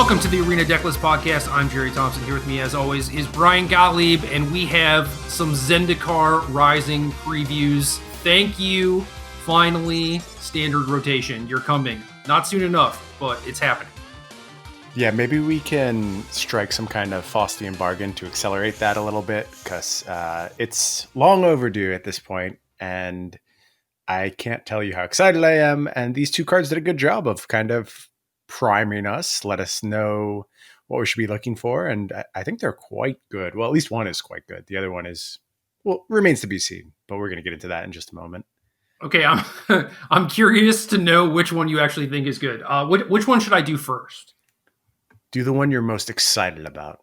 Welcome to the Arena Decklist Podcast. I'm Jerry Thompson. Here with me, as always, is Brian Gottlieb, and we have some Zendikar Rising previews. Thank you. Finally, standard rotation. You're coming. Not soon enough, but it's happening. Yeah, maybe we can strike some kind of Faustian bargain to accelerate that a little bit, because it's long overdue at this point, and I can't tell you how excited I am. And these two cards did a good job of kind of priming us, let us know what we should be looking for, and I think they're quite good. Well, at least one is quite good. The other one is, well, remains to be seen, but we're going to get into that in just a moment. Okay, I'm curious to know which one you actually think is good. Which one should I do first? Do the one you're most excited about.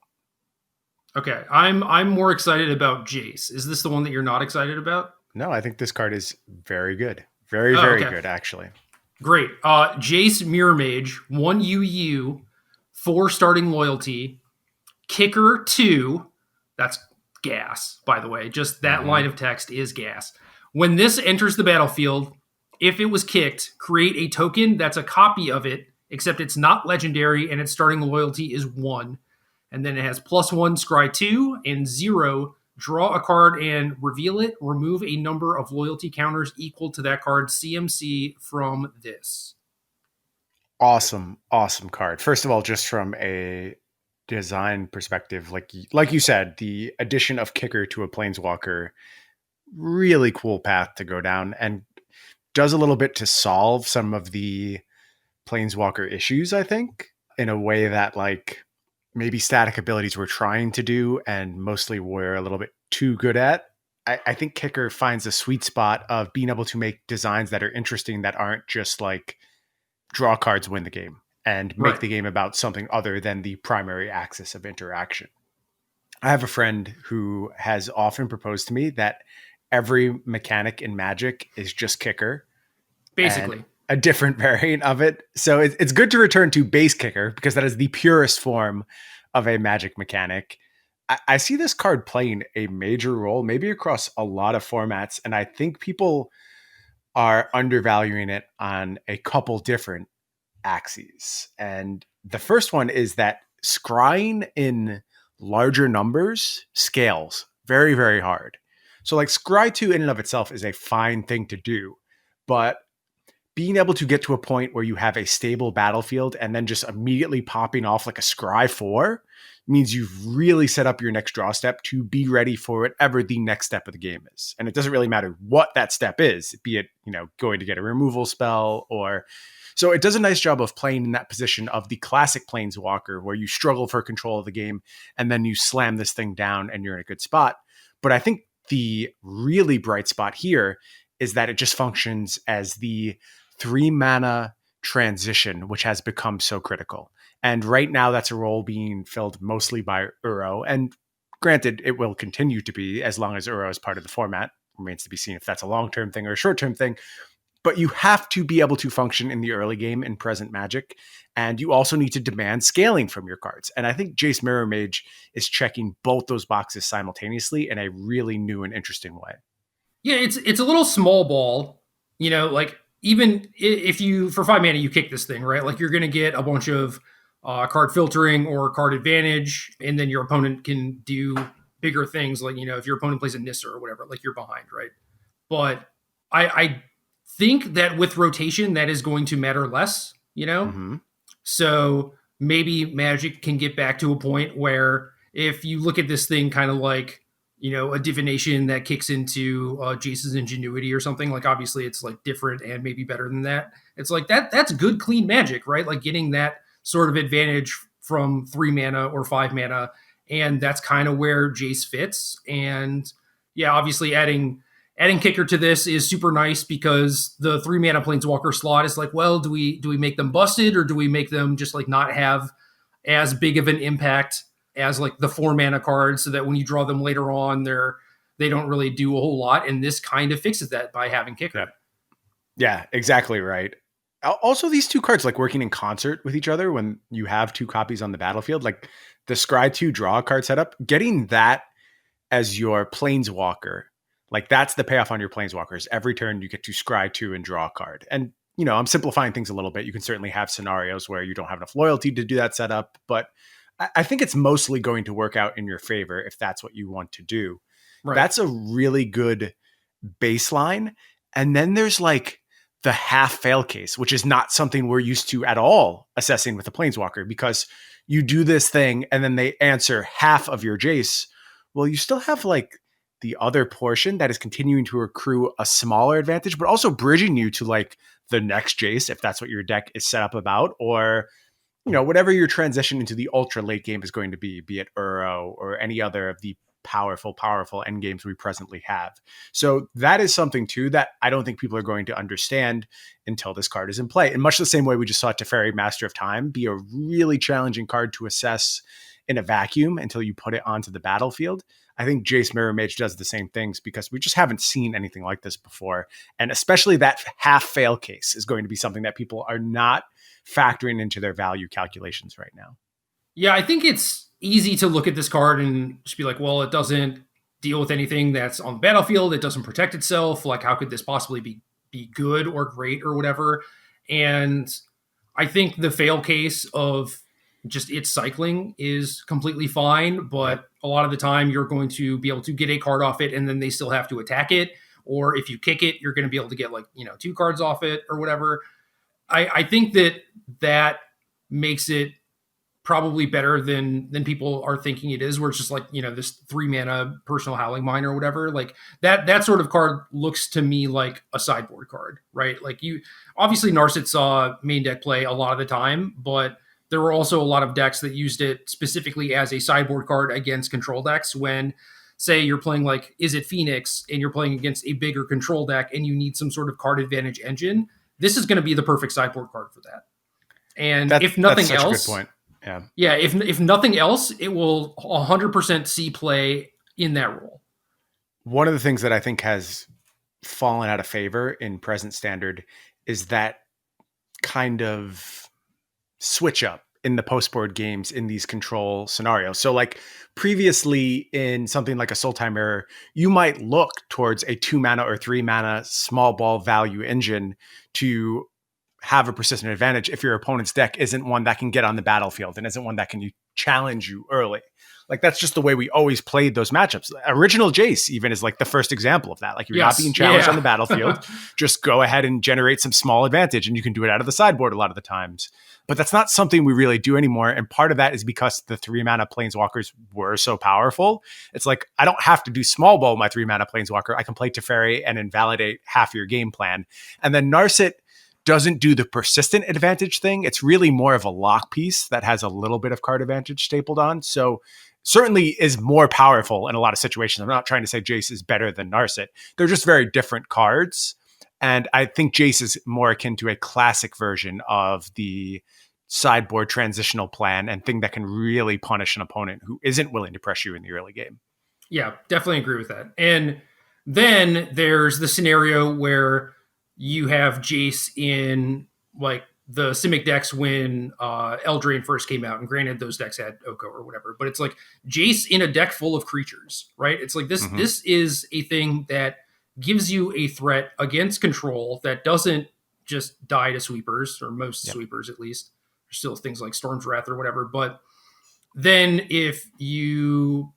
Okay, I'm more excited about Jace. Is this the one that you're not excited about? No, I think this card is very good. Very good, actually. Great. Jace Mirror Mage, 1 UU, 4 starting loyalty, kicker 2. That's gas, by the way. Just that line of text is gas. When this enters the battlefield, if it was kicked, create a token that's a copy of it, except it's not legendary and its starting loyalty is 1. And then it has +1 scry 2 and 0. Draw a card and reveal it. Remove a number of loyalty counters equal to that card's CMC from this. Awesome card. First of all, just from a design perspective, like you said, the addition of kicker to a planeswalker, really cool path to go down, and does a little bit to solve some of the planeswalker issues, I think, in a way that maybe static abilities were trying to do and mostly were a little bit too good at. I think kicker finds a sweet spot of being able to make designs that are interesting, that aren't just draw cards, win the game, and make the game about something other than the primary axis of interaction. I have a friend who has often proposed to me that every mechanic in Magic is just kicker. Basically. A different variant of it. So it's good to return to base kicker, because that is the purest form of a Magic mechanic. I see this card playing a major role, maybe across a lot of formats, and I think people are undervaluing it on a couple different axes. And the first one is that scrying in larger numbers scales very, very hard. So scry 2 in and of itself is a fine thing to do, but being able to get to a point where you have a stable battlefield and then just immediately popping off a scry 4 means you've really set up your next draw step to be ready for whatever the next step of the game is. And it doesn't really matter what that step is, be it, going to get a removal spell or... So it does a nice job of playing in that position of the classic planeswalker, where you struggle for control of the game and then you slam this thing down and you're in a good spot. But I think the really bright spot here is that it just functions as the 3-mana transition, which has become so critical. And right now that's a role being filled mostly by Uro. And granted, it will continue to be as long as Uro is part of the format. Remains to be seen if that's a long-term thing or a short-term thing. But you have to be able to function in the early game in present Magic. And you also need to demand scaling from your cards. And I think Jace Mirror Mage is checking both those boxes simultaneously in a really new and interesting way. Yeah, it's a little small ball, even if you, for 5 mana, you kick this thing, right? You're going to get a bunch of card filtering or card advantage, and then your opponent can do bigger things. If your opponent plays a Nisser or whatever, you're behind, right? But I think that with rotation, that is going to matter less, So maybe Magic can get back to a point where if you look at this thing kind of a divination that kicks into Jace's ingenuity or something, obviously it's different and maybe better than that. It's that's good, clean Magic, right? getting that sort of advantage from 3 mana or 5 mana. And that's kind of where Jace fits. And yeah, obviously adding kicker to this is super nice, because the 3 mana planeswalker slot is well, do we make them busted, or do we make them just not have as big of an impact as the 4 mana cards, so that when you draw them later on, they don't really do a whole lot. And this kind of fixes that by having kicker. Yeah, exactly right. Also, these two cards working in concert with each other when you have 2 copies on the battlefield, the scry 2 draw card setup, getting that as your planeswalker, that's the payoff on your planeswalkers. Every turn you get to scry 2 and draw a card. And I'm simplifying things a little bit. You can certainly have scenarios where you don't have enough loyalty to do that setup, but I think it's mostly going to work out in your favor if that's what you want to do. Right. That's a really good baseline. And then there's like the half fail case, which is not something we're used to at all assessing with a planeswalker, because you do this thing and then they answer half of your Jace. Well, you still have like the other portion that is continuing to accrue a smaller advantage, but also bridging you to like the next Jace, if that's what your deck is set up about, or whatever your transition into the ultra late game is going to be it Uro or any other of the powerful end games we presently have. So that is something too that I don't think people are going to understand until this card is in play. In much the same way we just saw Teferi, Master of Time, be a really challenging card to assess in a vacuum until you put it onto the battlefield. I think Jace Mirror Mage does the same things because we just haven't seen anything like this before. And especially that half fail case is going to be something that people are not factoring into their value calculations right now. Yeah, I think it's easy to look at this card and just be like, well, it doesn't deal with anything that's on the battlefield. It doesn't protect itself. Like, how could this possibly be good or great or whatever? And I think the fail case of just its cycling is completely fine, but a lot of the time you're going to be able to get a card off it and then they still have to attack it. Or if you kick it, you're going to be able to get like, 2 cards off it or whatever. I think that makes it probably better than people are thinking it is, where it's just like, this 3 mana Personal Howling Mine or whatever. Like that sort of card looks to me like a sideboard card, right? Like obviously Narset saw main deck play a lot of the time, but there were also a lot of decks that used it specifically as a sideboard card against control decks when, say, you're playing like Is It Phoenix and you're playing against a bigger control deck and you need some sort of card advantage engine. This is going to be the perfect sideboard card for that. And if nothing else, that's such a good point. Yeah. If nothing else, it will 100% see play in that role. One of the things that I think has fallen out of favor in present standard is that kind of switch up in the post-board games in these control scenarios. So like previously in something like a Soul Time Mirror, you might look towards a 2 mana or 3 mana small ball value engine to have a persistent advantage if your opponent's deck isn't one that can get on the battlefield and isn't one that can challenge you early. Like that's just the way we always played those matchups. Original Jace even is like the first example of that. Like you're not being challenged on the battlefield. Just go ahead and generate some small advantage and you can do it out of the sideboard a lot of the times. But that's not something we really do anymore. And part of that is because the 3 mana Planeswalkers were so powerful. It's like, I don't have to do small ball my 3 mana Planeswalker. I can play Teferi and invalidate half your game plan. And then Narset doesn't do the persistent advantage thing. It's really more of a lock piece that has a little bit of card advantage stapled on. So certainly is more powerful in a lot of situations. I'm not trying to say Jace is better than Narset. They're just very different cards. And I think Jace is more akin to a classic version of the sideboard transitional plan and thing that can really punish an opponent who isn't willing to press you in the early game. Yeah, definitely agree with that. And then there's the scenario where you have Jace in like the Simic decks when Eldraine first came out. And granted, those decks had Oko or whatever, but it's like Jace in a deck full of creatures, right? It's like this, This is a thing that gives you a threat against control that doesn't just die to sweepers, or most sweepers at least. There's still things like Storm's Wrath or whatever. But then if you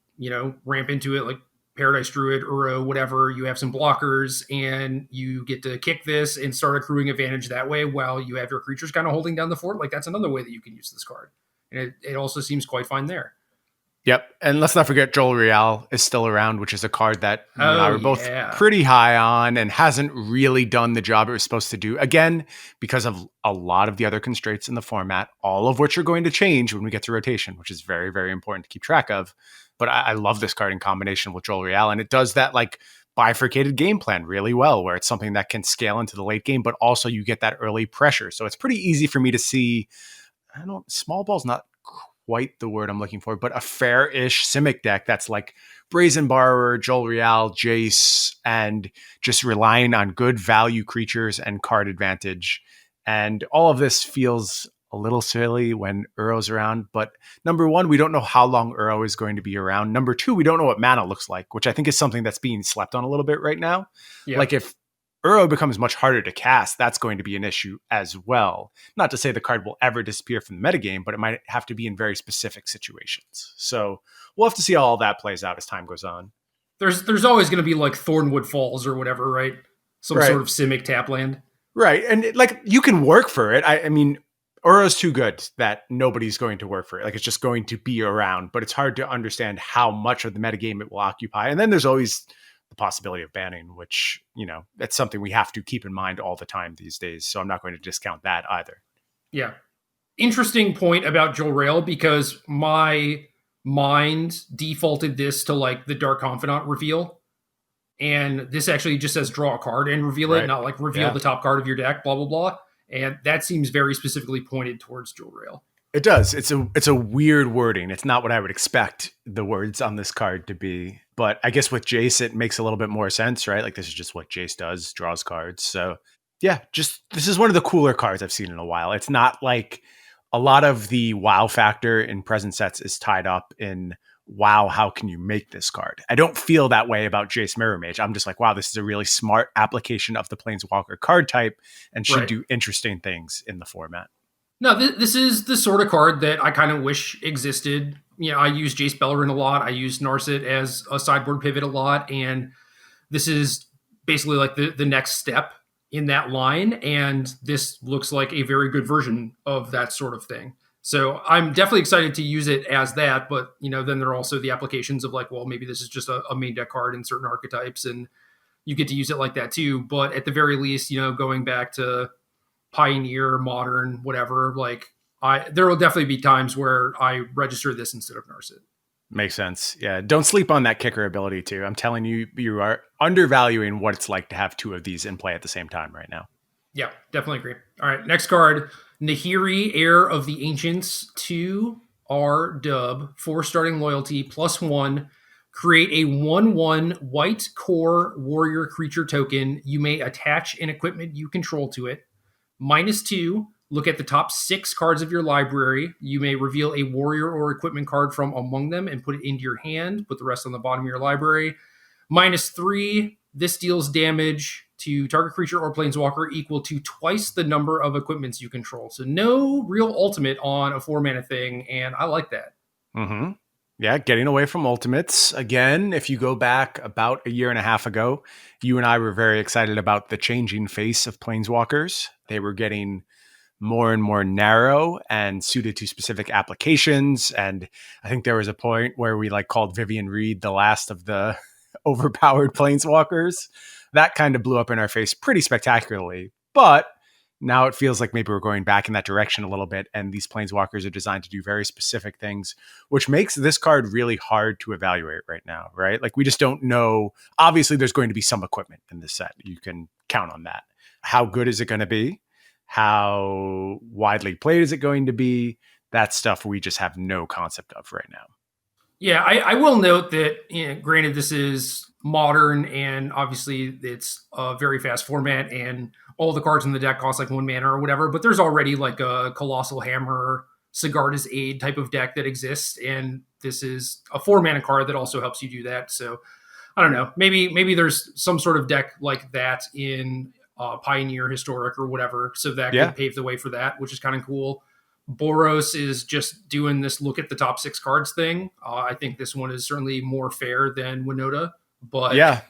ramp into it like Paradise Druid, Uro, whatever, you have some blockers and you get to kick this and start accruing advantage that way while you have your creatures kind of holding down the fort. Like that's another way that you can use this card. And it also seems quite fine there. Yep. And let's not forget Joel Real is still around, which is a card that you and I were both pretty high on and hasn't really done the job it was supposed to do. Again, because of a lot of the other constraints in the format, all of which are going to change when we get to rotation, which is very, very important to keep track of. But I love this card in combination with Joel Real. And it does that like bifurcated game plan really well, where it's something that can scale into the late game, but also you get that early pressure. So it's pretty easy for me to see, small ball's not quite the word I'm looking for, but a fair-ish Simic deck that's like Brazen Borrower, Joel Real, Jace, and just relying on good value creatures and card advantage. And all of this feels a little silly when Uro's around, but number one, we don't know how long Uro is going to be around. Number two, we don't know what mana looks like, which I think is something that's being slept on a little bit right now. Yeah. Like if Uro becomes much harder to cast, that's going to be an issue as well. Not to say the card will ever disappear from the metagame, but it might have to be in very specific situations. So we'll have to see how all that plays out as time goes on. There's always going to be like Thornwood Falls or whatever, right? Some Right. sort of Simic tap land. Right. And like you can work for it. I mean, Uro's too good that nobody's going to work for it. Like it's just going to be around, but it's hard to understand how much of the metagame it will occupy. And then there's always the possibility of banning, which, you know, that's something we have to keep in mind all the time these days. So I'm not going to discount that either. Yeah. Interesting point about Joel Rail, because my mind defaulted this to like the Dark Confidant reveal. And this actually just says draw a card and reveal it, not like reveal the top card of your deck, blah, blah, blah. And that seems very specifically pointed towards Joel Rail. It does. It's a weird wording. It's not what I would expect the words on this card to be. But I guess with Jace, it makes a little bit more sense, right? Like this is just what Jace does, draws cards. So yeah, just this is one of the cooler cards I've seen in a while. It's not like a lot of the wow factor in present sets is tied up in, wow, how can you make this card? I don't feel that way about Jace Mirror Mage. I'm just like, wow, this is a really smart application of the Planeswalker card type and should do interesting things in the format. No, this is the sort of card that I kind of wish existed. You know, I use Jace Bellerin a lot. I use Narset as a sideboard pivot a lot. And this is basically like the next step in that line. And this looks like a very good version of that sort of thing. So I'm definitely excited to use it as that. But, you know, then there are also the applications of like, well, maybe this is just a main deck card in certain archetypes and you get to use it like that too. But at the very least, you know, going back to Pioneer, Modern, whatever, like there will definitely be times where I register this instead of Narset. Makes sense. Yeah. Don't sleep on that kicker ability too. I'm telling you, you are undervaluing what it's like to have two of these in play at the same time right now. Yeah, definitely agree. All right, next card, Nahiri, Heir of the Ancients, 2R dub, 4 starting loyalty, +1. Create a 1/1 white core warrior creature token. You may attach an equipment you control to it. -2, look at the top 6 cards of your library. You may reveal a warrior or equipment card from among them and put it into your hand. Put the rest on the bottom of your library. -3, this deals damage to target creature or planeswalker equal to twice the number of equipments you control. So no real ultimate on a 4-mana thing, and I like that. Mm-hmm. Yeah, getting away from ultimates. Again, if you go back about a year and a half ago, you and I were very excited about the changing face of planeswalkers. They were getting more and more narrow and suited to specific applications. And I think there was a point where we like called Vivian Reed the last of the overpowered planeswalkers. That kind of blew up in our face pretty spectacularly. But now it feels like maybe we're going back in that direction a little bit, and these planeswalkers are designed to do very specific things, which makes this card really hard to evaluate right now, right? Like we just don't know. Obviously, there's going to be some equipment in this set. You can count on that. How good is it going to be? How widely played is it going to be? That stuff we just have no concept of right now. Yeah, I will note that, you know, granted, this is Modern, and obviously it's a very fast format, and all the cards in the deck cost like 1 mana or whatever, but there's already like a Colossal Hammer, Sigarda's Aid type of deck that exists, and this is a 4-mana card that also helps you do that. So I don't know, maybe there's some sort of deck like that in Pioneer, Historic, or whatever, so that could pave the way for that, which is kind of cool. Boros is just doing this look at the top 6 cards thing. I think this one is certainly more fair than Winota, but yeah,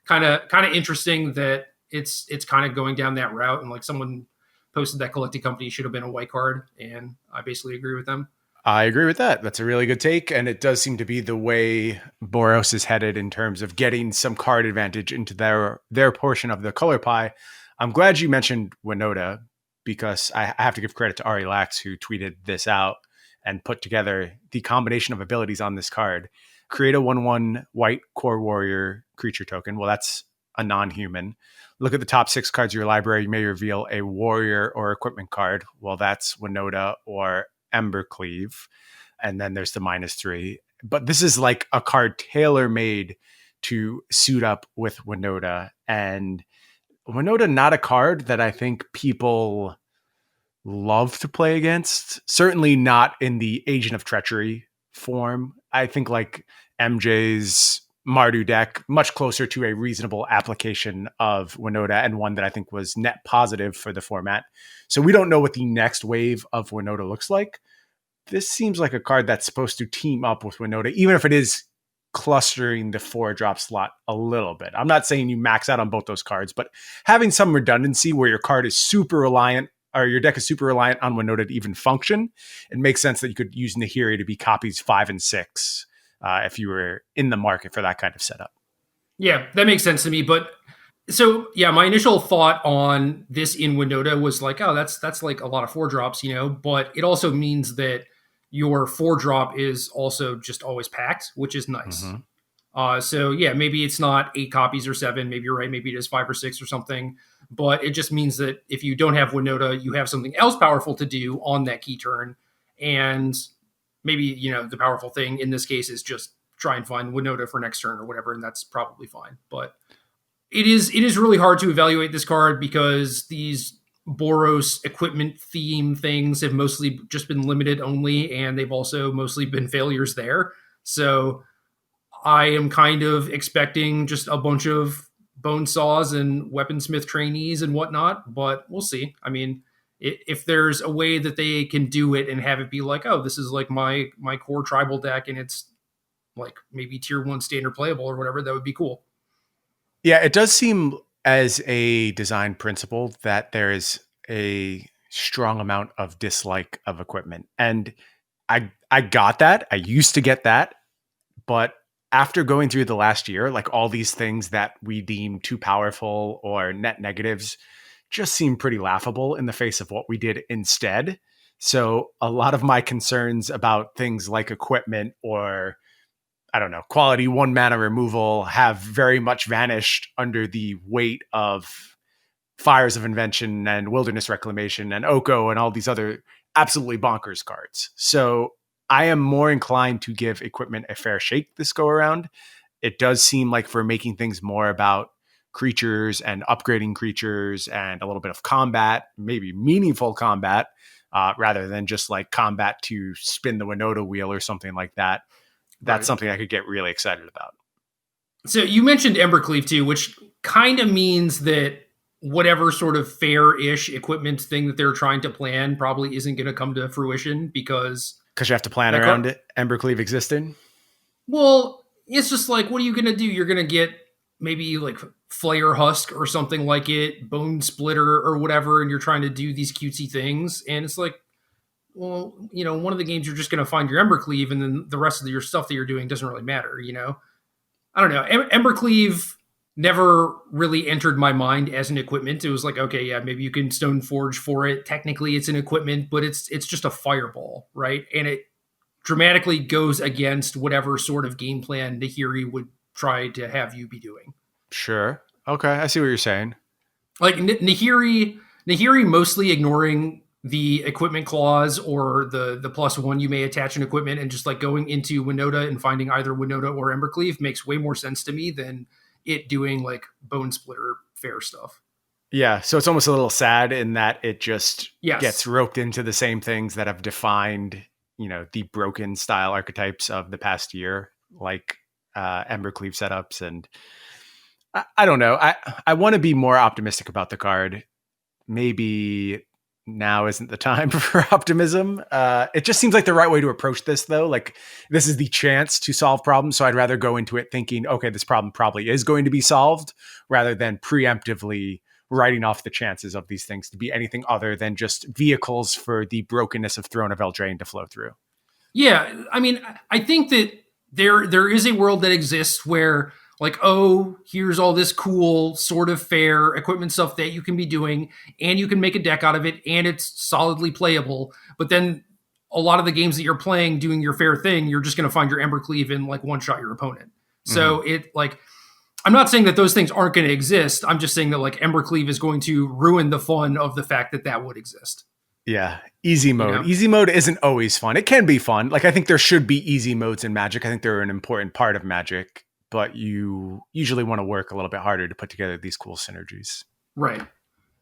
kind of interesting that it's kind of going down that route. And like someone posted that Collecting Company should have been a white card, and I basically agree with them. I agree with that. That's a really good take, and it does seem to be the way Boros is headed in terms of getting some card advantage into their portion of the color pie. I'm glad you mentioned Winota, because I have to give credit to Ari Lax, who tweeted this out and put together the combination of abilities on this card. Create a 1/1 white core warrior creature token. Well, that's a non-human. Look at the top 6 cards of your library. You may reveal a warrior or equipment card. Well, that's Winota or Embercleave. And then there's the -3. But this is like a card tailor-made to suit up with Winota. And Winota, not a card that I think people love to play against. Certainly not in the Agent of Treachery form. I think like MJ's Mardu deck, much closer to a reasonable application of Winota, and one that I think was net positive for the format. So we don't know what the next wave of Winota looks like. This seems like a card that's supposed to team up with Winota, even if it is clustering the 4-drop slot a little bit. I'm not saying you max out on both those cards, but having some redundancy where your card is super reliant, or your deck is super reliant on Winota to even function, it makes sense that you could use Nahiri to be copies 5 and 6 if you were in the market for that kind of setup. Yeah, that makes sense to me. But so yeah, my initial thought on this in Winota was like, oh, that's like a lot of 4-drops, but it also means that your 4-drop is also just always packed, which is nice. So yeah, maybe it's not 8 copies or 7. Maybe you're right. Maybe it is 5 or 6 or something. But it just means that if you don't have Winota, you have something else powerful to do on that key turn. And maybe, the powerful thing in this case is just try and find Winota for next turn or whatever. And that's probably fine. But it is really hard to evaluate this card because these Boros equipment theme things have mostly just been limited only, and they've also mostly been failures there. So I am kind of expecting just a bunch of bone saws and weaponsmith trainees and whatnot, but we'll see. I mean, if there's a way that they can do it and have it be like, oh, this is like my core tribal deck and it's like maybe tier 1 standard playable or whatever, that would be cool. Yeah, it does seem as a design principle that there is a strong amount of dislike of equipment. And I got that. I used to get that. But after going through the last year, like all these things that we deem too powerful or net negatives just seem pretty laughable in the face of what we did instead. So a lot of my concerns about things like equipment or, I don't know, quality 1 mana removal have very much vanished under the weight of Fires of Invention and Wilderness Reclamation and Oko and all these other absolutely bonkers cards. So I am more inclined to give equipment a fair shake this go around. It does seem like we're making things more about creatures and upgrading creatures and a little bit of combat, maybe meaningful combat, rather than just like combat to spin the Winota wheel or something like that. That's something I could get really excited about. So you mentioned Embercleave too, which kind of means that whatever sort of fair-ish equipment thing that they're trying to plan probably isn't going to come to fruition because you have to plan around it, Embercleave existing? Well, it's just like, what are you going to do? You're going to get maybe like Flayer Husk or something like it, Bone Splitter or whatever, and you're trying to do these cutesy things. And it's like, well, one of the games you're just going to find your Embercleave, and then the rest of your stuff that you're doing doesn't really matter, I don't know. Embercleave never really entered my mind as an equipment. It was like, okay, yeah, maybe you can Stoneforge for it. Technically, it's an equipment, but it's just a fireball, right? And it dramatically goes against whatever sort of game plan Nahiri would try to have you be doing. Sure. Okay, I see what you're saying. Like Nahiri mostly ignoring the equipment clause or the +1 you may attach an equipment and just like going into Winota and finding either Winota or Embercleave makes way more sense to me than it doing like Bone Splitter fair stuff. Yeah, so it's almost a little sad in that it just Yes. gets roped into the same things that have defined, the broken style archetypes of the past year, like Embercleave setups. And I don't know. I want to be more optimistic about the card. Maybe now isn't the time for optimism. It just seems like the right way to approach this, though. Like, this is the chance to solve problems. So I'd rather go into it thinking, okay, this problem probably is going to be solved, rather than preemptively writing off the chances of these things to be anything other than just vehicles for the brokenness of Throne of Eldraine to flow through. Yeah, I mean, I think that there is a world that exists where, like, oh, here's all this cool, sort of fair equipment stuff that you can be doing, and you can make a deck out of it, and it's solidly playable. But then a lot of the games that you're playing, doing your fair thing, you're just going to find your Embercleave and like one-shot your opponent. So it like, I'm not saying that those things aren't going to exist. I'm just saying that like Embercleave is going to ruin the fun of the fact that that would exist. Yeah. Easy mode. Easy mode isn't always fun. It can be fun. Like, I think there should be easy modes in Magic. I think they're an important part of Magic, but you usually want to work a little bit harder to put together these cool synergies. Right.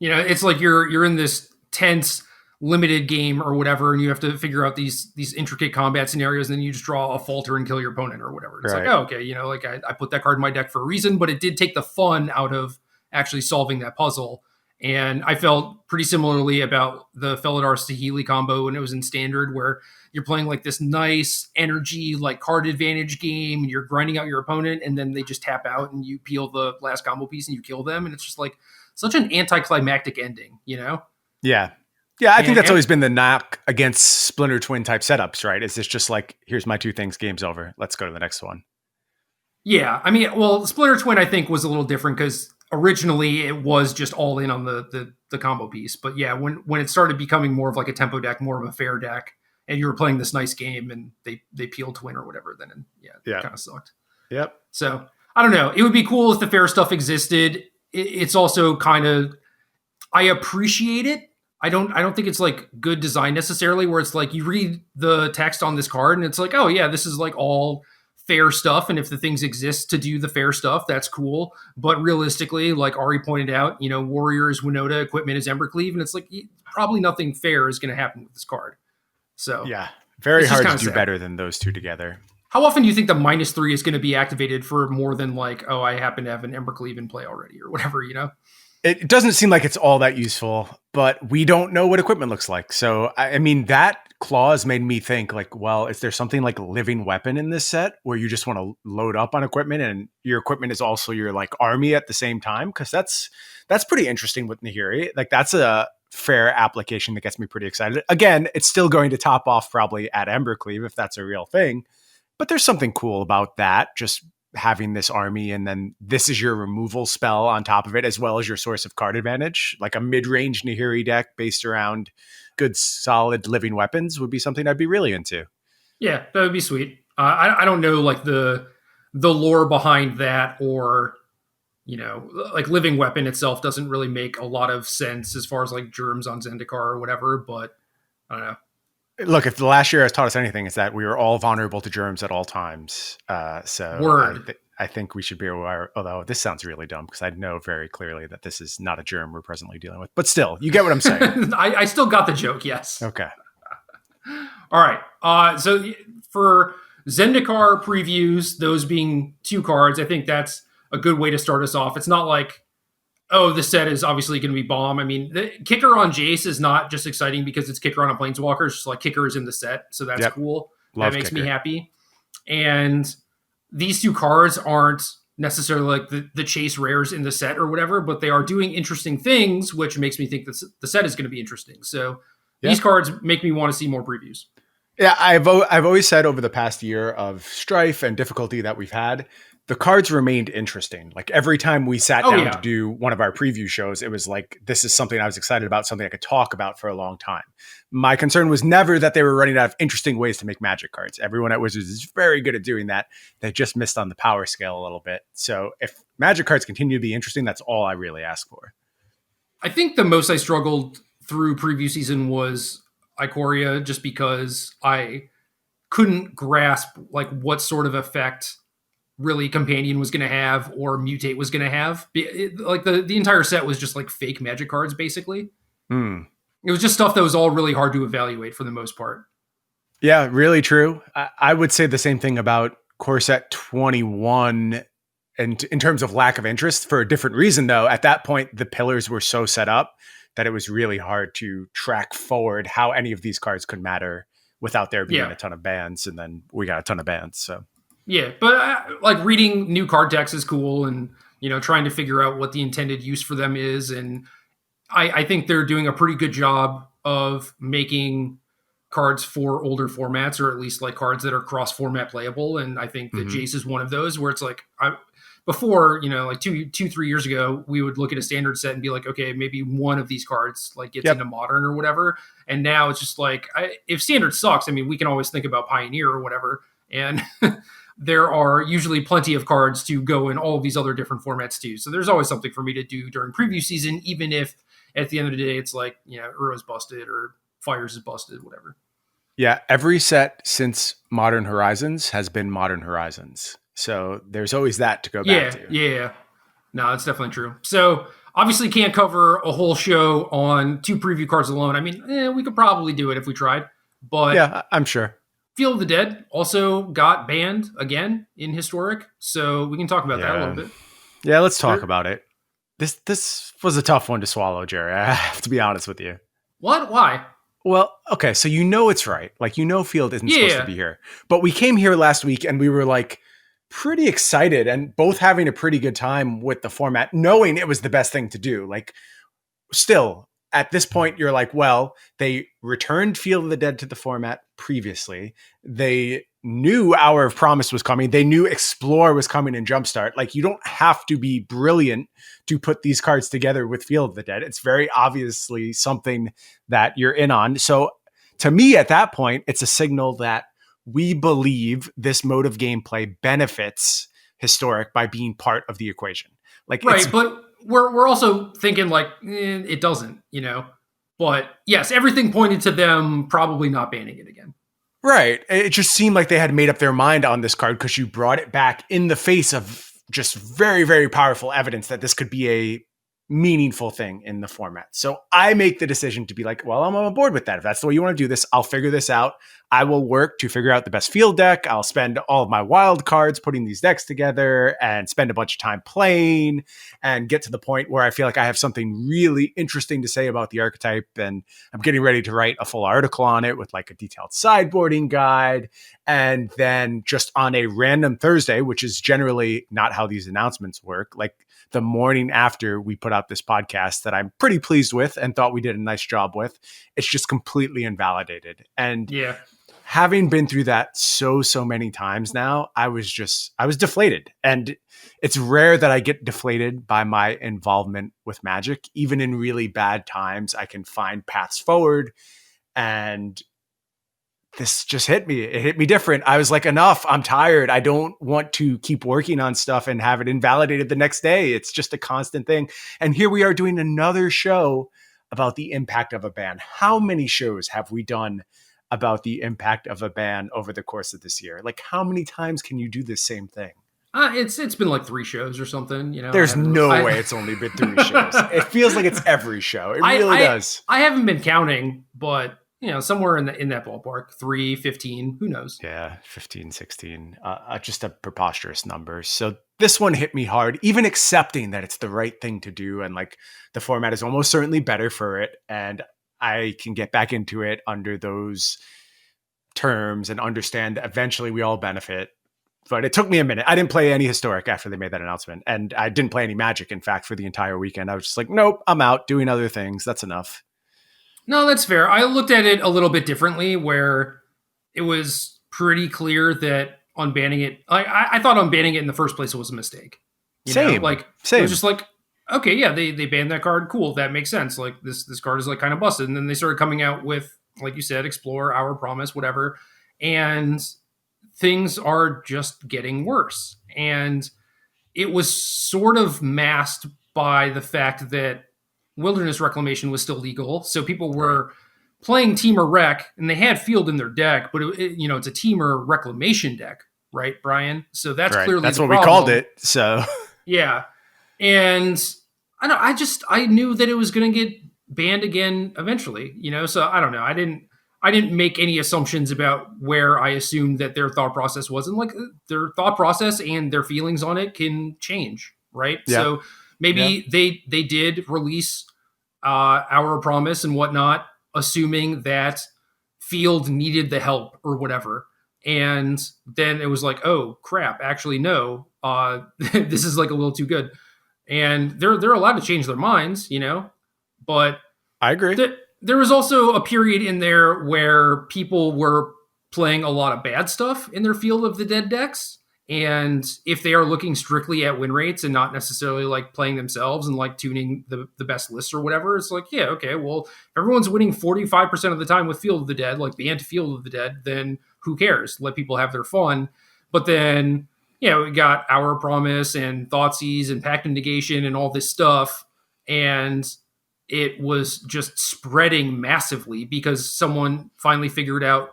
It's like you're in this tense, limited game or whatever, and you have to figure out these intricate combat scenarios, and then you just draw a falter and kill your opponent or whatever. It's like, Right. oh, okay, like I put that card in my deck for a reason, but it did take the fun out of actually solving that puzzle. And I felt pretty similarly about the Felidar Stahili combo when it was in standard, where you're playing like this nice energy, like card advantage game, and you're grinding out your opponent, and then they just tap out and you peel the last combo piece and you kill them. And it's just like such an anticlimactic ending, Yeah. Yeah, I think that's And always been the knock against Splinter Twin type setups, right? Is this just like, here's my two things, game's over. Let's go to the next one. yeah, I mean, well, Splinter Twin I think was a little different because originally it was just all in on the combo piece. But yeah, when it started becoming more of like a tempo deck, more of a fair deck, and you were playing this nice game and they peeled Twin or whatever, then it kind of sucked. Yep. So I don't know. It would be cool if the fair stuff existed. It's also kind of, I appreciate it. I don't think it's like good design necessarily, where it's like you read the text on this card and it's like, oh yeah, this is like all fair stuff, and if the things exist to do the fair stuff, that's cool. But realistically, like Ari pointed out, Warrior is Winota, Equipment is Embercleave, and it's like probably nothing fair is going to happen with this card. So yeah, very hard to do sad. better than those two together. How often do you think the -3 is going to be activated for more than like, oh, I happen to have an Embercleave in play already or whatever, It doesn't seem like it's all that useful, but we don't know what equipment looks like. So, I mean, that clause made me think like, well, is there something like living weapon in this set where you just want to load up on equipment and your equipment is also your like army at the same time? Because that's pretty interesting with Nahiri. Like that's a fair application that gets me pretty excited. Again, it's still going to top off probably at Embercleave if that's a real thing, but there's something cool about that. Just having this army and then this is your removal spell on top of it, as well as your source of card advantage. Like a mid-range Nahiri deck based around good, solid living weapons would be something I'd be really into. Yeah, that would be sweet. I don't know like the lore behind that, or like living weapon itself doesn't really make a lot of sense as far as like germs on Zendikar or whatever, but I don't know. Look, if the last year has taught us anything, it's that we are all vulnerable to germs at all times. I think we should be aware, although this sounds really dumb because I know very clearly that this is not a germ we're presently dealing with. But still, you get what I'm saying. I still got the joke, yes. Okay. All right. So for Zendikar previews, those being 2 cards, I think that's a good way to start us off. It's not like, oh, the set is obviously going to be bomb. I mean, the kicker on Jace is not just exciting because it's kicker on a planeswalker. It's just like kicker is in the set. So that's cool. Love that makes kicker. me happy. And these 2 cards aren't necessarily like the chase rares in the set or whatever, but they are doing interesting things, which makes me think that the set is going to be interesting. So these cards make me want to see more previews. Yeah, I've always said over the past year of strife and difficulty that we've had, the cards remained interesting. Like every time we sat down to do one of our preview shows, it was like, this is something I was excited about, something I could talk about for a long time. My concern was never that they were running out of interesting ways to make Magic cards. Everyone at Wizards is very good at doing that. They just missed on the power scale a little bit. So if Magic cards continue to be interesting, that's all I really ask for. I think the most I struggled through preview season was Ikoria, just because I couldn't grasp like what sort of effect really Companion was going to have or Mutate was going to have. Like the entire set was just like fake Magic cards, basically. It was just stuff that was all really hard to evaluate for the most part. Yeah, really true. I would say the same thing about Core Set 21, and in terms of lack of interest, for a different reason though. At that point, the pillars were so set up that it was really hard to track forward how any of these cards could matter without there being a ton of bans, and then we got a ton of bans. So yeah, but like reading new card decks is cool, and trying to figure out what the intended use for them is, and I think they're doing a pretty good job of making cards for older formats, or at least like cards that are cross-format playable. And I think that Jace is one of those where it's like, before, like 3 years ago, we would look at a standard set and be like, okay, maybe one of these cards like gets into modern or whatever. And now it's just like, if standard sucks, I mean, we can always think about Pioneer or whatever. And there are usually plenty of cards to go in all of these other different formats too. So there's always something for me to do during preview season, even if at the end of the day, it's like, Uro's busted or Fires is busted, whatever. Yeah, every set since Modern Horizons has been Modern Horizons. So there's always that to go back to. Yeah. No, that's definitely true. So obviously can't cover a whole show on 2 preview cards alone. I mean, we could probably do it if we tried, but Yeah, I'm sure. Field of the Dead also got banned again in Historic, so we can talk about that a little Yeah. bit. Yeah, let's talk There- about it. This was a tough one to swallow, Jerry. I have to be honest with you. What? Why? Well, okay, so you know it's right. Like, you know Field isn't supposed to Yeah. be here. But we came here last week and we were like pretty excited and both having a pretty good time with the format, knowing it was the best thing to do. Like, still, at this point, you're like, well, they returned Field of the Dead to the format previously. They knew Hour of Promise was coming. They knew Explore was coming in Jumpstart. Like, you don't have to be brilliant to put these cards together with Field of the Dead. It's very obviously something that you're in on. So to me, at that point, it's a signal that we believe this mode of gameplay benefits Historic by being part of the equation. Like, Right, but we're also thinking like it doesn't, But yes, everything pointed to them probably not banning it again. right. It just seemed like they had made up their mind on this card because you brought it back in the face of just very, very powerful evidence that this could be a meaningful thing in the format. So I make the decision to be like, well, I'm on board with that. If that's the way you want to do this, I'll figure this out. I will work to figure out the best field deck. I'll spend all of my wild cards putting these decks together and spend a bunch of time playing and get to the point where I feel like I have something really interesting to say about the archetype. And I'm getting ready to write a full article on it with like a detailed sideboarding guide. And then just on a random Thursday, which is generally not how these announcements work, like the morning after we put out this podcast that I'm pretty pleased with and thought we did a nice job with, it's just completely invalidated. And Yeah. having been through that so many times now, I was deflated. And it's rare that I get deflated by my involvement with Magic. Even in really bad times, I can find paths forward. And this just hit me. It hit me different. I was like, enough. I'm tired. I don't want to keep working on stuff and have it invalidated the next day. It's just a constant thing. And here we are doing another show about the impact of a ban. How many shows have we done about the impact of a ban over the course of this year? Like, how many times can you do the same thing? It's been like 3 shows or something. There's no way it's only been 3 shows. It feels like it's every show. It really does. I haven't been counting, but somewhere in that ballpark, 3, 15, who knows? Yeah, 15, 16, just a preposterous number. So this one hit me hard, even accepting that it's the right thing to do. And like the format is almost certainly better for it. And I can get back into it under those terms and understand that eventually we all benefit. But it took me a minute. I didn't play any Historic after they made that announcement. And I didn't play any Magic, in fact, for the entire weekend. I was just like, nope, I'm out doing other things. That's enough. No, that's fair. I looked at it a little bit differently, where it was pretty clear that unbanning it, I thought unbanning it in the first place was a mistake. Same. It was just like, okay, yeah, they banned that card. Cool, that makes sense. Like this card is like kind of busted. And then they started coming out with, like you said, Explore, Hour Promise, whatever, and things are just getting worse. And it was sort of masked by the fact that Wilderness Reclamation was still legal, so people were playing Teamer Rec, and they had Field in their deck, but it's a Teamer Reclamation deck, right, Brian? So that's clearly that's the what problem. we called it. So yeah, and I knew that it was going to get banned again eventually, So I don't know. I didn't make any assumptions about where I assumed that their thought process was, and like their thought process and their feelings on it can change, right? Yeah. So maybe they did release Hour of Promise and whatnot, assuming that Field needed the help or whatever. And then it was like, oh crap, actually no, this is like a little too good. And they're allowed to change their minds, But I agree. There was also a period in there where people were playing a lot of bad stuff in their Field of the Dead decks. And if they are looking strictly at win rates and not necessarily like playing themselves and like tuning the best lists or whatever, it's like, yeah, okay, well, if everyone's winning 45% of the time with Field of the Dead, like the anti-Field of the Dead, then who cares? Let people have their fun. But then, we got Hour Promise and Thoughtseize and Pact of Negation and all this stuff. And it was just spreading massively because someone finally figured out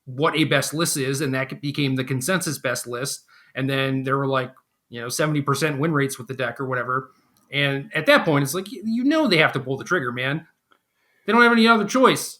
what a best list is, and that became the consensus best list. And then there were like, 70% win rates with the deck or whatever. And at that point, it's like, they have to pull the trigger, man. They don't have any other choice.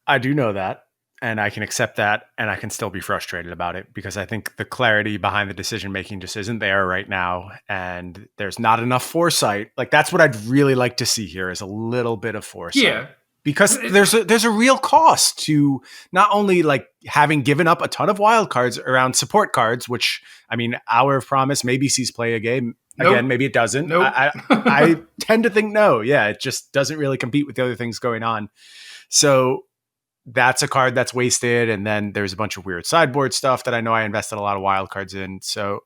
I do know that, and I can accept that, and I can still be frustrated about it because I think the clarity behind the decision making just isn't there right now, and there's not enough foresight. Like, that's what I'd really like to see here, is a little bit of foresight. Yeah. Because there's a real cost to not only like having given up a ton of wild cards around support cards, which, I mean, Hour of Promise maybe sees play a game. Nope. Again, maybe it doesn't. Nope. I tend to think no. Yeah, it just doesn't really compete with the other things going on. So that's a card that's wasted. And then there's a bunch of weird sideboard stuff that I know I invested a lot of wild cards in. So,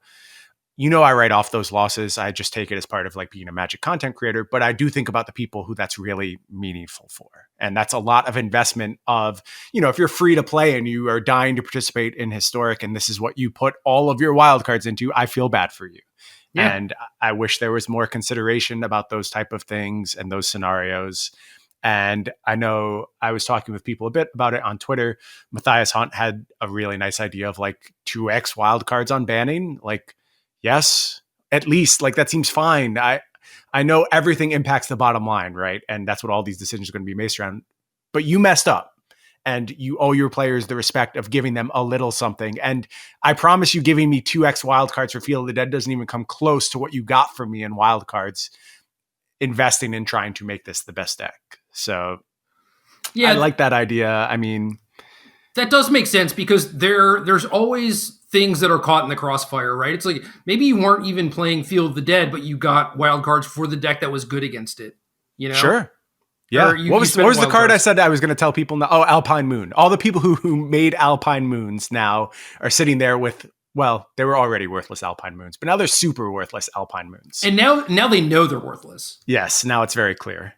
I write off those losses. I just take it as part of like being a Magic content creator, but I do think about the people who that's really meaningful for. And that's a lot of investment of, if you're free to play and you are dying to participate in Historic and this is what you put all of your wild cards into, I feel bad for you. Yeah. And I wish there was more consideration about those type of things and those scenarios. And I know I was talking with people a bit about it on Twitter. Matthias Hunt had a really nice idea of like 2x wild cards on banning. Like, yes, at least like that seems fine. I know everything impacts the bottom line, right? And that's what all these decisions are going to be based around. But you messed up. And you owe your players the respect of giving them a little something. And I promise you, giving me 2x wildcards for Field of the Dead doesn't even come close to what you got from me in wildcards, investing in trying to make this the best deck. So yeah, I like that idea. I mean, that does make sense because there's always things that are caught in the crossfire, right? It's like maybe you weren't even playing Field of the Dead, but you got wildcards for the deck that was good against it. Sure. Yeah. What was the card I said I was going to tell people now? Oh, Alpine Moon. All the people who made Alpine Moons now are sitting there with, well, they were already worthless Alpine Moons, but now they're super worthless Alpine Moons. And now they know they're worthless. Yes. Now it's very clear.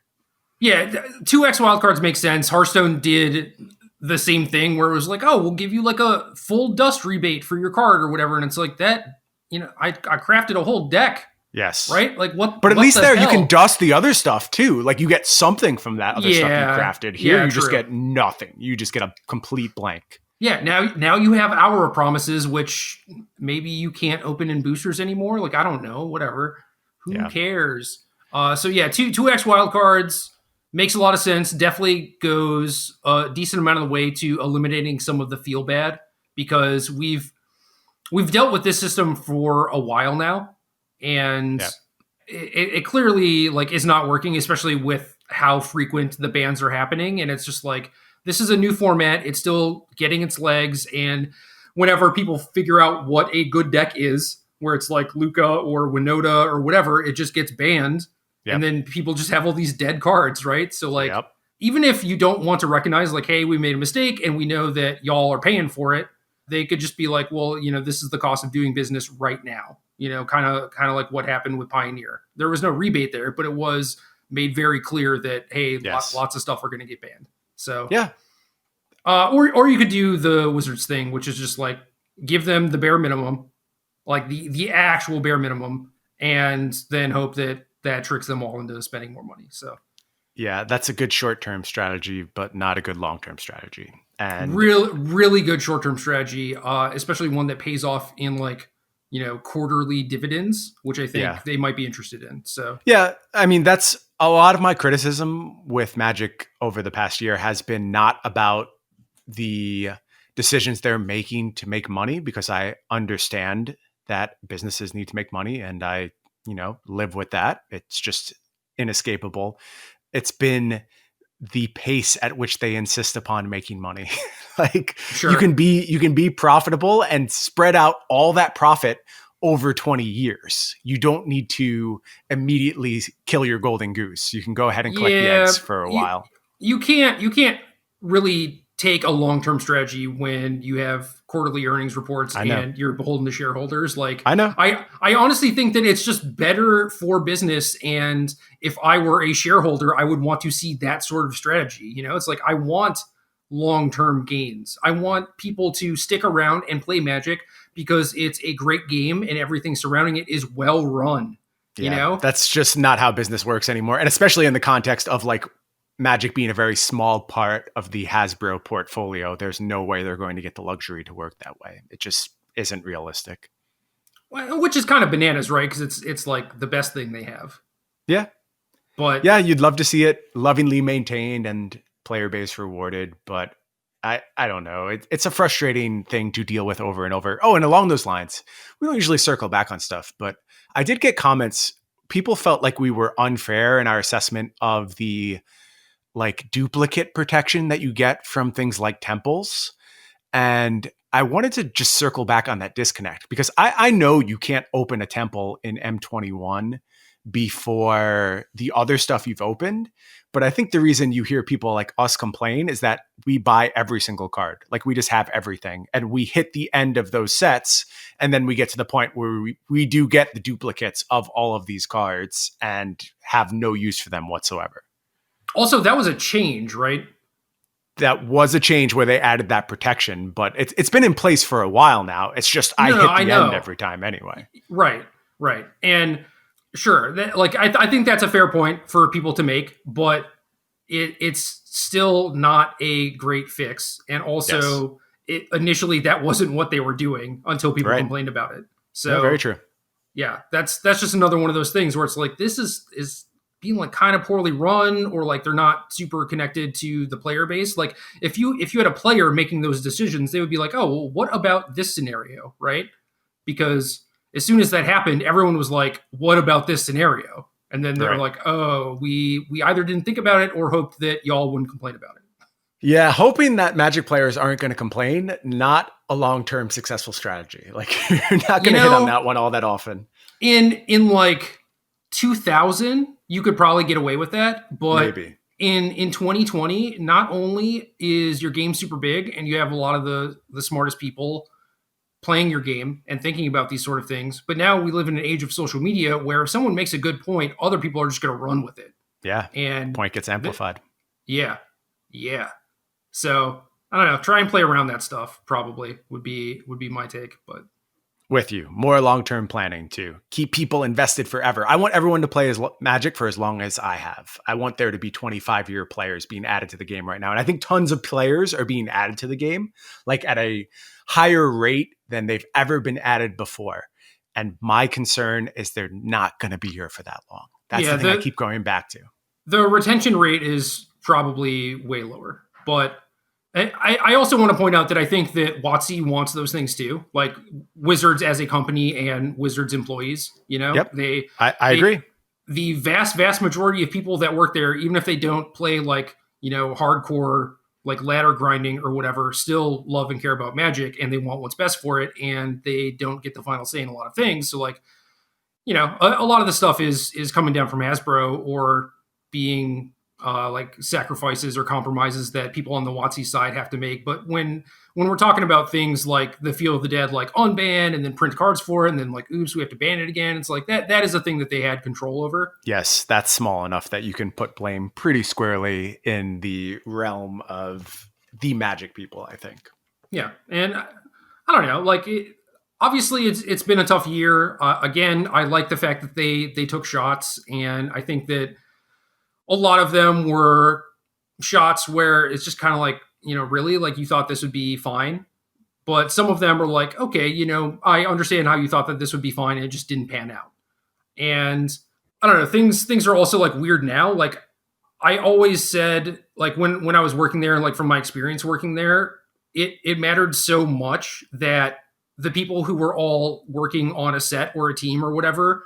Yeah. 2x wildcards make sense. Hearthstone did the same thing where it was like, oh, we'll give you like a full dust rebate for your card or whatever. And it's like that, I crafted a whole deck. Yes. Right? Like what? But at what least the there hell? You can dust the other stuff too. Like you get something from that other stuff you crafted. Here you true. just get nothing. You just get a complete blank. Yeah. Now you have Hour of Promises, which maybe you can't open in boosters anymore. Like, I don't know, whatever. Who cares? So yeah, 2x wildcards makes a lot of sense. Definitely goes a decent amount of the way to eliminating some of the feel bad because we've dealt with this system for a while now. And it clearly like is not working, especially with how frequent the bans are happening. And it's just like, this is a new format. It's still getting its legs. And whenever people figure out what a good deck is, where it's like Luca or Winota or whatever, it just gets banned. Yep. And then people just have all these dead cards, right? So like, even if you don't want to recognize like, hey, we made a mistake and we know that y'all are paying for it, they could just be like, well, this is the cost of doing business right now. Kind of like what happened with Pioneer. There was no rebate there, but it was made very clear that, hey, lots of stuff are going to get banned. So yeah. Or you could do the Wizards thing, which is just like give them the bare minimum, like the actual bare minimum, and then hope that tricks them all into spending more money. So yeah, that's a good short-term strategy, but not a good long-term strategy. And really good short-term strategy, especially one that pays off in like, quarterly dividends, which I think they might be interested in. So yeah, I mean, that's a lot of my criticism with Magic over the past year has been not about the decisions they're making to make money, because I understand that businesses need to make money and I, live with that. It's just inescapable. It's been the pace at which they insist upon making money. Like you can be profitable and spread out all that profit over 20 years. You don't need to immediately kill your golden goose. You can go ahead and collect the eggs for a while. You can't really take a long-term strategy when you have quarterly earnings reports and you're beholden to shareholders. Like I know. I honestly think that it's just better for business. And if I were a shareholder, I would want to see that sort of strategy. It's like, I want long-term gains. I want people to stick around and play Magic because it's a great game and everything surrounding it is well run. That's just not how business works anymore. And especially in the context of like Magic being a very small part of the Hasbro portfolio, there's no way they're going to get the luxury to work that way. It just isn't realistic. Well, which is kind of bananas, right? Because it's like the best thing they have. Yeah. But Yeah, you'd love to see it lovingly maintained and player base rewarded, but I don't know. It's a frustrating thing to deal with over and over. Oh, and along those lines, we don't usually circle back on stuff, but I did get comments. People felt like we were unfair in our assessment of the like duplicate protection that you get from things like temples. And I wanted to just circle back on that disconnect because I know you can't open a temple in M21 before the other stuff you've opened. But I think the reason you hear people like us complain is that we buy every single card. Like we just have everything and we hit the end of those sets. And then we get to the point where we do get the duplicates of all of these cards and have no use for them whatsoever. also, that was a change, right? That was a change where they added that protection, but it's been in place for a while now. It's just I hit the end every time anyway. Right. And sure, I think that's a fair point for people to make, but it's still not a great fix. And also, initially that wasn't what they were doing until people complained about it. So very true. Yeah, that's just another one of those things where it's like this is being like kind of poorly run, or like they're not super connected to the player base. Like if you had a player making those decisions, they would be like, oh, well, what about this scenario, right? Because as soon as that happened, everyone was like, what about this scenario? And then they're like, oh, we either didn't think about it or hoped that y'all wouldn't complain about it. Yeah, hoping that Magic players aren't going to complain, not a long-term successful strategy. Like you're not going to hit on that one all that often. In like 2000, you could probably get away with that, but maybe. In 2020, not only is your game super big and you have a lot of the smartest people playing your game and thinking about these sort of things, but now we live in an age of social media where if someone makes a good point, other people are just going to run with it. Yeah, and point gets amplified. Yeah. So I don't know. Try and play around that stuff. Probably would be my take. But with you, more long-term planning to keep people invested forever. I want everyone to play as Magic for as long as I have. I want there to be 25-year players being added to the game right now, and I think tons of players are being added to the game, like at a higher rate than they've ever been added before. And my concern is they're not going to be here for that long. That's the thing I keep going back to. The retention rate is probably way lower, but I also want to point out that I think that WotC wants those things too, like Wizards as a company and Wizards employees. You know, yep. I agree. The vast majority of people that work there, even if they don't play like, you know, hardcore like ladder grinding or whatever, still love and care about Magic and they want what's best for it, and they don't get the final say in a lot of things. So like, you know, a lot of the stuff is coming down from Hasbro or being like sacrifices or compromises that people on the WotC side have to make. But when we're talking about things like the Field of the Dead, like unban and then print cards for it, and then like, oops, we have to ban it again. It's like that is a thing that they had control over. Yes, that's small enough that you can put blame pretty squarely in the realm of the Magic people, I think. Yeah, and I don't know, like obviously it's been a tough year. Again, I like the fact that they took shots, and I think that a lot of them were shots where it's just kind of like, you know, really, like you thought this would be fine. But some of them are like, okay, you know, I understand how you thought that this would be fine, and it just didn't pan out. And I don't know, things are also like weird now. Like I always said, like when I was working there, like from my experience working there, it mattered so much that the people who were all working on a set or a team or whatever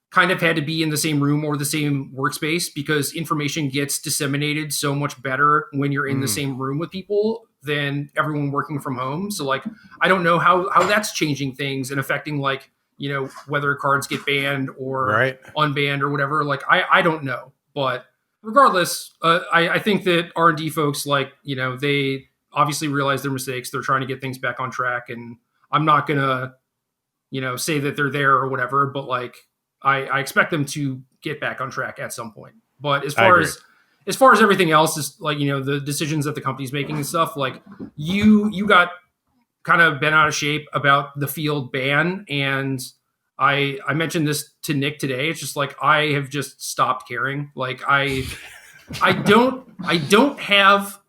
kind of had to be in the same room or the same workspace, because information gets disseminated so much better when you're in the same room with people than everyone working from home. So like, I don't know how that's changing things and affecting like, you know, whether cards get banned or unbanned or whatever. Like, I don't know, but regardless, I think that R&D folks, like, you know, they obviously realize their mistakes. They're trying to get things back on track, and I'm not gonna, you know, say that they're there or whatever, but like, I expect them to get back on track at some point. But as far as everything else is like, you know, the decisions that the company's making and stuff, like you got kind of bent out of shape about the field ban. And I mentioned this to Nick today. It's just like, I have just stopped caring. Like I don't have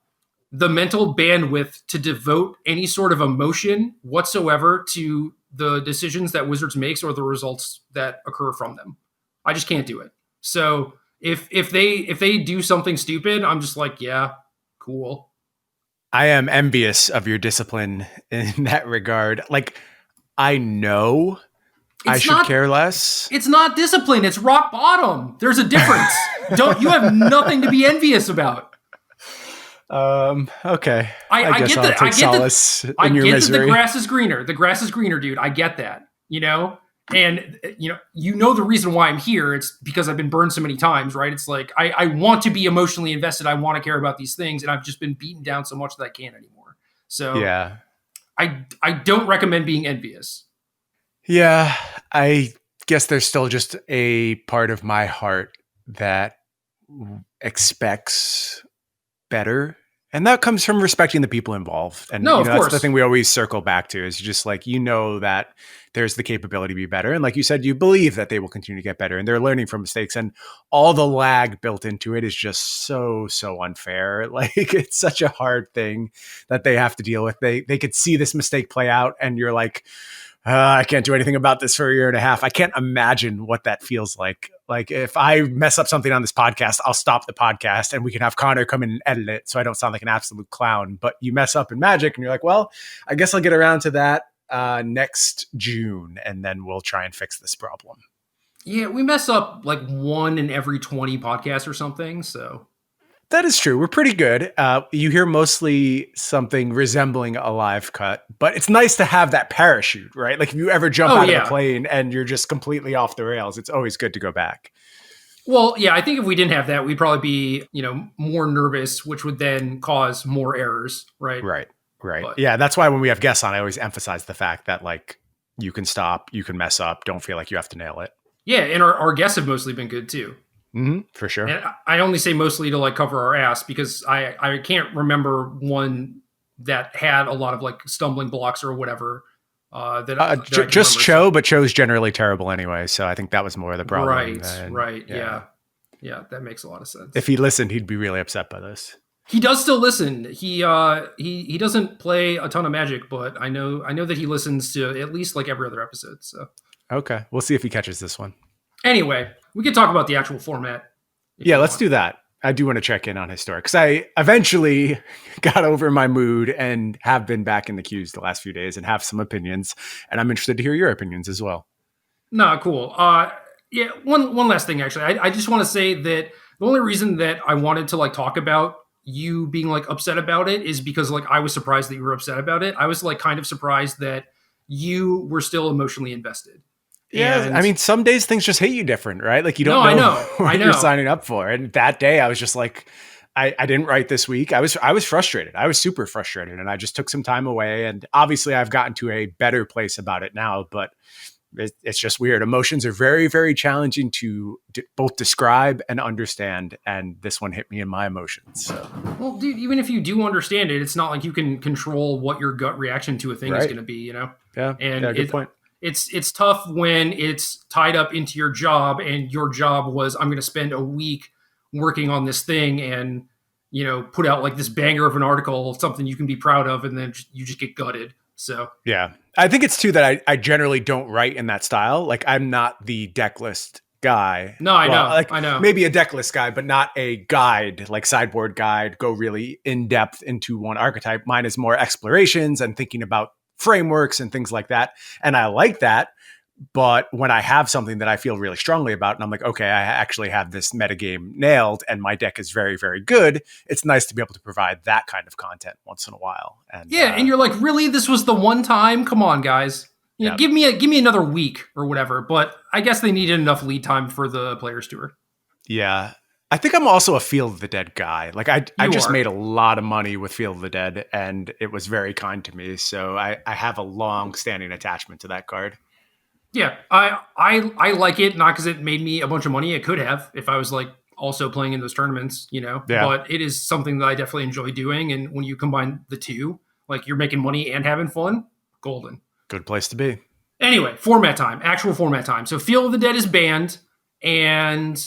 the mental bandwidth to devote any sort of emotion whatsoever to the decisions that Wizards makes or the results that occur from them. I just can't do it. So if they do something stupid, I'm just like, yeah, cool. I am envious of your discipline in that regard. Like, I know I It's should not care less. it's not discipline, it's rock bottom. There's a difference. Don't you have nothing to be envious about. Okay. I guess get I'll that. take solace I in your get that misery. the grass is greener. The grass is greener, dude. I get that. And you know the reason why I'm here. It's because I've been burned so many times, right? It's like I want to be emotionally invested. I want to care about these things, and I've just been beaten down so much that I can't anymore. So Yeah. I don't recommend being envious. Yeah. I guess there's still just a part of my heart that expects better. And that comes from respecting the people involved. And No, of that's the course. thing we always circle back to is just like, that there's the capability to be better. And like you said, you believe that they will continue to get better and they're learning from mistakes. And all the lag built into it is just so unfair. Like it's such a hard thing that they have to deal with. They could see this mistake play out and you're like, I can't do anything about this for a year and a half. I can't imagine what that feels like. Like if I mess up something on this podcast, I'll stop the podcast and we can have Connor come in and edit it so I don't sound like an absolute clown. But you mess up in Magic and you're like, well, I guess I'll get around to that next June and then we'll try and fix this problem. Yeah, we mess up like 1 in every 20 podcasts or something. So that is true. We're pretty good. You hear mostly something resembling a live cut, but it's nice to have that parachute, right? Like if you ever jump out of a plane and you're just completely off the rails, it's always good to go back. Well, yeah, I think if we didn't have that, we'd probably be, more nervous, which would then cause more errors, right? Right. But, yeah, that's why when we have guests on, I always emphasize the fact that like you can stop, you can mess up, don't feel like you have to nail it. Yeah, and our guests have mostly been good too. Mm-hmm, for sure. And I only say mostly to like cover our ass because I can't remember one that had a lot of like stumbling blocks or whatever. Just Cho, but Cho's generally terrible anyway. So I think that was more of the problem. Right. Yeah, that makes a lot of sense. If he listened, he'd be really upset by this. He does still listen. He doesn't play a ton of Magic, but I know that he listens to at least like every other episode. So okay, we'll see if he catches this one. Anyway, we can talk about the actual format. Yeah, let's do that. I do want to check in on Historic because I eventually got over my mood and have been back in the queues the last few days and have some opinions. And I'm interested to hear your opinions as well. No, cool. Yeah, one last thing, actually. I just want to say that the only reason that I wanted to like talk about you being like upset about it is because like I was surprised that you were upset about it. I was like kind of surprised that you were still emotionally invested. Yeah, I mean, some days things just hit you different, right? Like you don't know what you're signing up for. And that day I was just like, I didn't write this week. I was frustrated. I was super frustrated and I just took some time away. And obviously I've gotten to a better place about it now, but it's just weird. Emotions are very, very challenging to both describe and understand. And this one hit me in my emotions. So. Well, dude, even if you do understand it, it's not like you can control what your gut reaction to a thing is going to be, Yeah. And good point. It's tough when it's tied up into your job and your job was, I'm going to spend a week working on this thing and, put out like this banger of an article, something you can be proud of. And then you just get gutted. So, yeah, I think it's too that I generally don't write in that style. Like I'm not the deck list guy. No, I know. I know. Maybe a deck list guy, but not a guide, like sideboard guide, go really in depth into one archetype. Mine is more explorations and thinking about frameworks and things like that. And I like that. But when I have something that I feel really strongly about and I'm like, okay, I actually have this metagame nailed and my deck is very, very good. It's nice to be able to provide that kind of content once in a while. And and you're like, really, this was the one time? Come on, guys. Give me another week or whatever. But I guess they needed enough lead time for the Players Tour. Yeah. I think I'm also a Field of the Dead guy. Like I just made a lot of money with Field of the Dead and it was very kind to me. So I have a long standing attachment to that card. Yeah, I like it, not because it made me a bunch of money. It could have if I was like also playing in those tournaments, but it is something that I definitely enjoy doing. And when you combine the two, like you're making money and having fun, golden. Good place to be. Anyway, actual format time. So Field of the Dead is banned and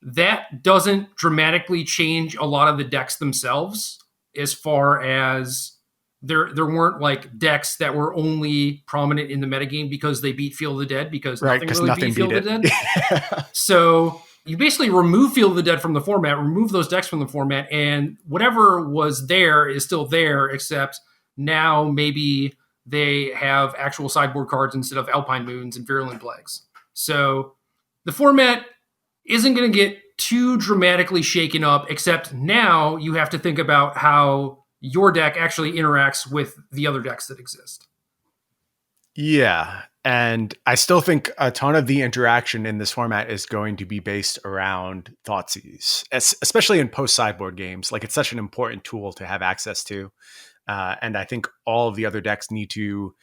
that doesn't dramatically change a lot of the decks themselves as far as there weren't like decks that were only prominent in the metagame because they beat Field of the Dead because nothing really beat Field of the Dead. So, you basically remove Field of the Dead from the format, remove those decks from the format, and whatever was there is still there, except now maybe they have actual sideboard cards instead of Alpine Moons and Virulent Plagues. So the format isn't going to get too dramatically shaken up, except now you have to think about how your deck actually interacts with the other decks that exist. Yeah. And I still think a ton of the interaction in this format is going to be based around Thoughtseize, especially in post sideboard games. Like, it's such an important tool to have access to. And I think all of the other decks need to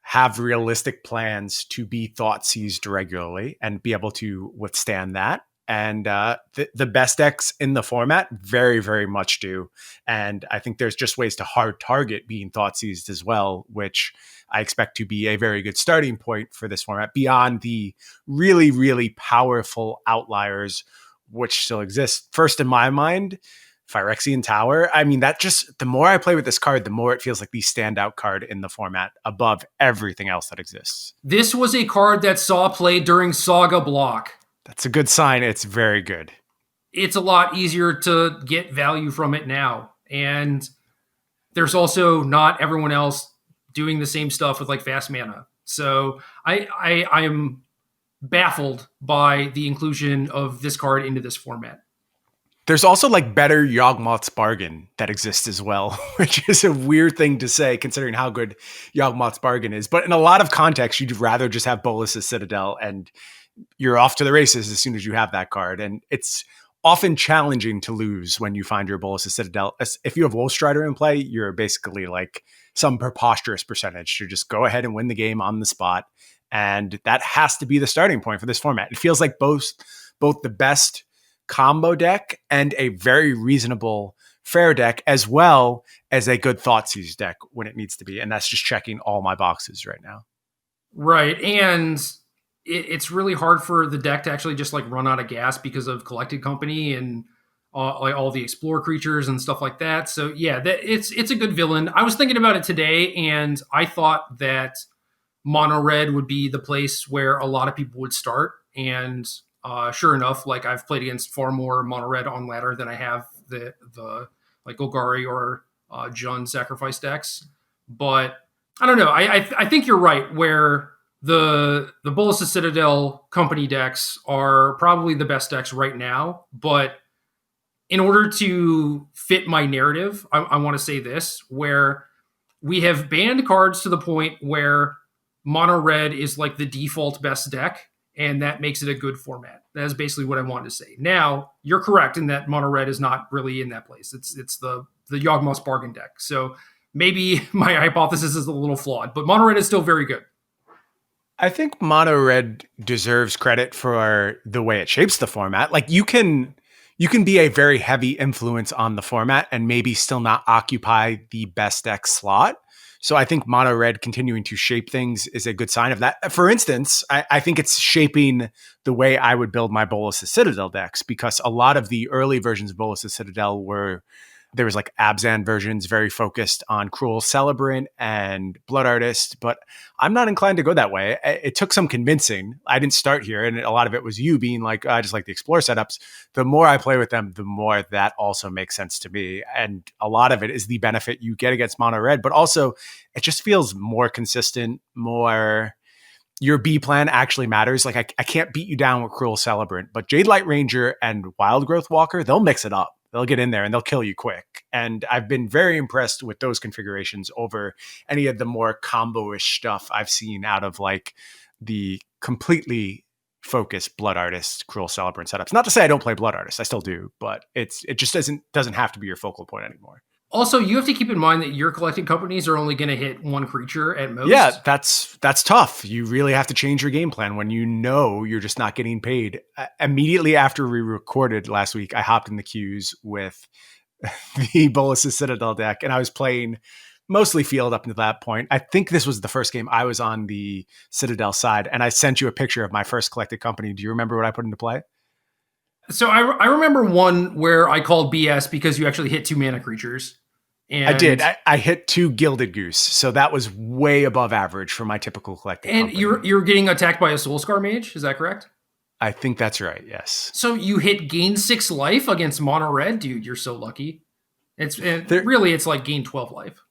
have realistic plans to be Thoughtseized regularly and be able to withstand that. And the best decks in the format very, very much do. And I think there's just ways to hard target being Thoughtseized as well, which I expect to be a very good starting point for this format beyond the really, really powerful outliers, which still exist. First in my mind, Phyrexian Tower. I mean, that just, the more I play with this card, the more it feels like the standout card in the format above everything else that exists. This was a card that saw play during Saga Block. That's a good sign. It's very good. It's a lot easier to get value from it now. And there's also not everyone else doing the same stuff with like fast mana. So I am baffled by the inclusion of this card into this format. There's also like better Yawgmoth's Bargain that exists as well, which is a weird thing to say considering how good Yawgmoth's Bargain is. But in a lot of contexts, you'd rather just have Bolas's Citadel and you're off to the races as soon as you have that card. And it's often challenging to lose when you find your Bolas's Citadel. If you have Wolfstrider in play, you're basically like some preposterous percentage to just go ahead and win the game on the spot. And that has to be the starting point for this format. It feels like both the best combo deck and a very reasonable fair deck, as well as a good Thoughtseize deck when it needs to be. And that's just checking all my boxes right now. Right. And it's really hard for the deck to actually just like run out of gas because of Collected Company and like all the Explore creatures and stuff like that. So yeah, it's a good villain. I was thinking about it today, and I thought that Mono Red would be the place where a lot of people would start. And sure enough, like I've played against far more Mono Red on ladder than I have the like Golgari or Jund sacrifice decks. But I don't know. I think you're right where the Bolas's Citadel company decks are probably the best decks right now. But in order to fit my narrative, I want to say this, where we have banned cards to the point where Mono Red is like the default best deck, and that makes it a good format. That is basically what I wanted to say. Now, you're correct in that Mono Red is not really in that place. It's the Yawgmoth's Bargain deck. So maybe my hypothesis is a little flawed, but Mono Red is still very good. I think Mono Red deserves credit for the way it shapes the format. Like, you can be a very heavy influence on the format and maybe still not occupy the best deck slot. So I think Mono Red continuing to shape things is a good sign of that. For instance, I think it's shaping the way I would build my Bolas's Citadel decks, because a lot of the early versions of Bolas's Citadel there was like Abzan versions very focused on Cruel Celebrant and Blood Artist, but I'm not inclined to go that way. It took some convincing. I didn't start here, and a lot of it was you being like, I just like the Explore setups. The more I play with them, the more that also makes sense to me. And a lot of it is the benefit you get against Mono Red, but also it just feels more consistent, more... Your B plan actually matters. Like, I can't beat you down with Cruel Celebrant, but Jade Light Ranger and Wild Growth Walker, they'll mix it up. They'll get in there and they'll kill you quick. And I've been very impressed with those configurations over any of the more combo-ish stuff I've seen out of like the completely focused Blood Artist, Cruel Celebrant setups. Not to say I don't play Blood Artist, I still do, but it just doesn't have to be your focal point anymore. Also, you have to keep in mind that your collected companies are only going to hit one creature at most. Yeah, that's tough. You really have to change your game plan when you know you're just not getting paid. Immediately after we recorded last week, I hopped in the queues with the Bolas's Citadel deck, and I was playing mostly field up until that point. I think this was the first game I was on the Citadel side, and I sent you a picture of my first collected company. Do you remember what I put into play? So I remember one where I called BS because you actually hit 2 mana creatures. And I did. I hit 2 Gilded Goose, so that was way above average for my typical collected company. And you're getting attacked by a Soulscar Mage, is that correct? I think that's right. Yes. So you hit gain 6 life against mono red, dude. You're so lucky. There, Really it's like gain 12 life.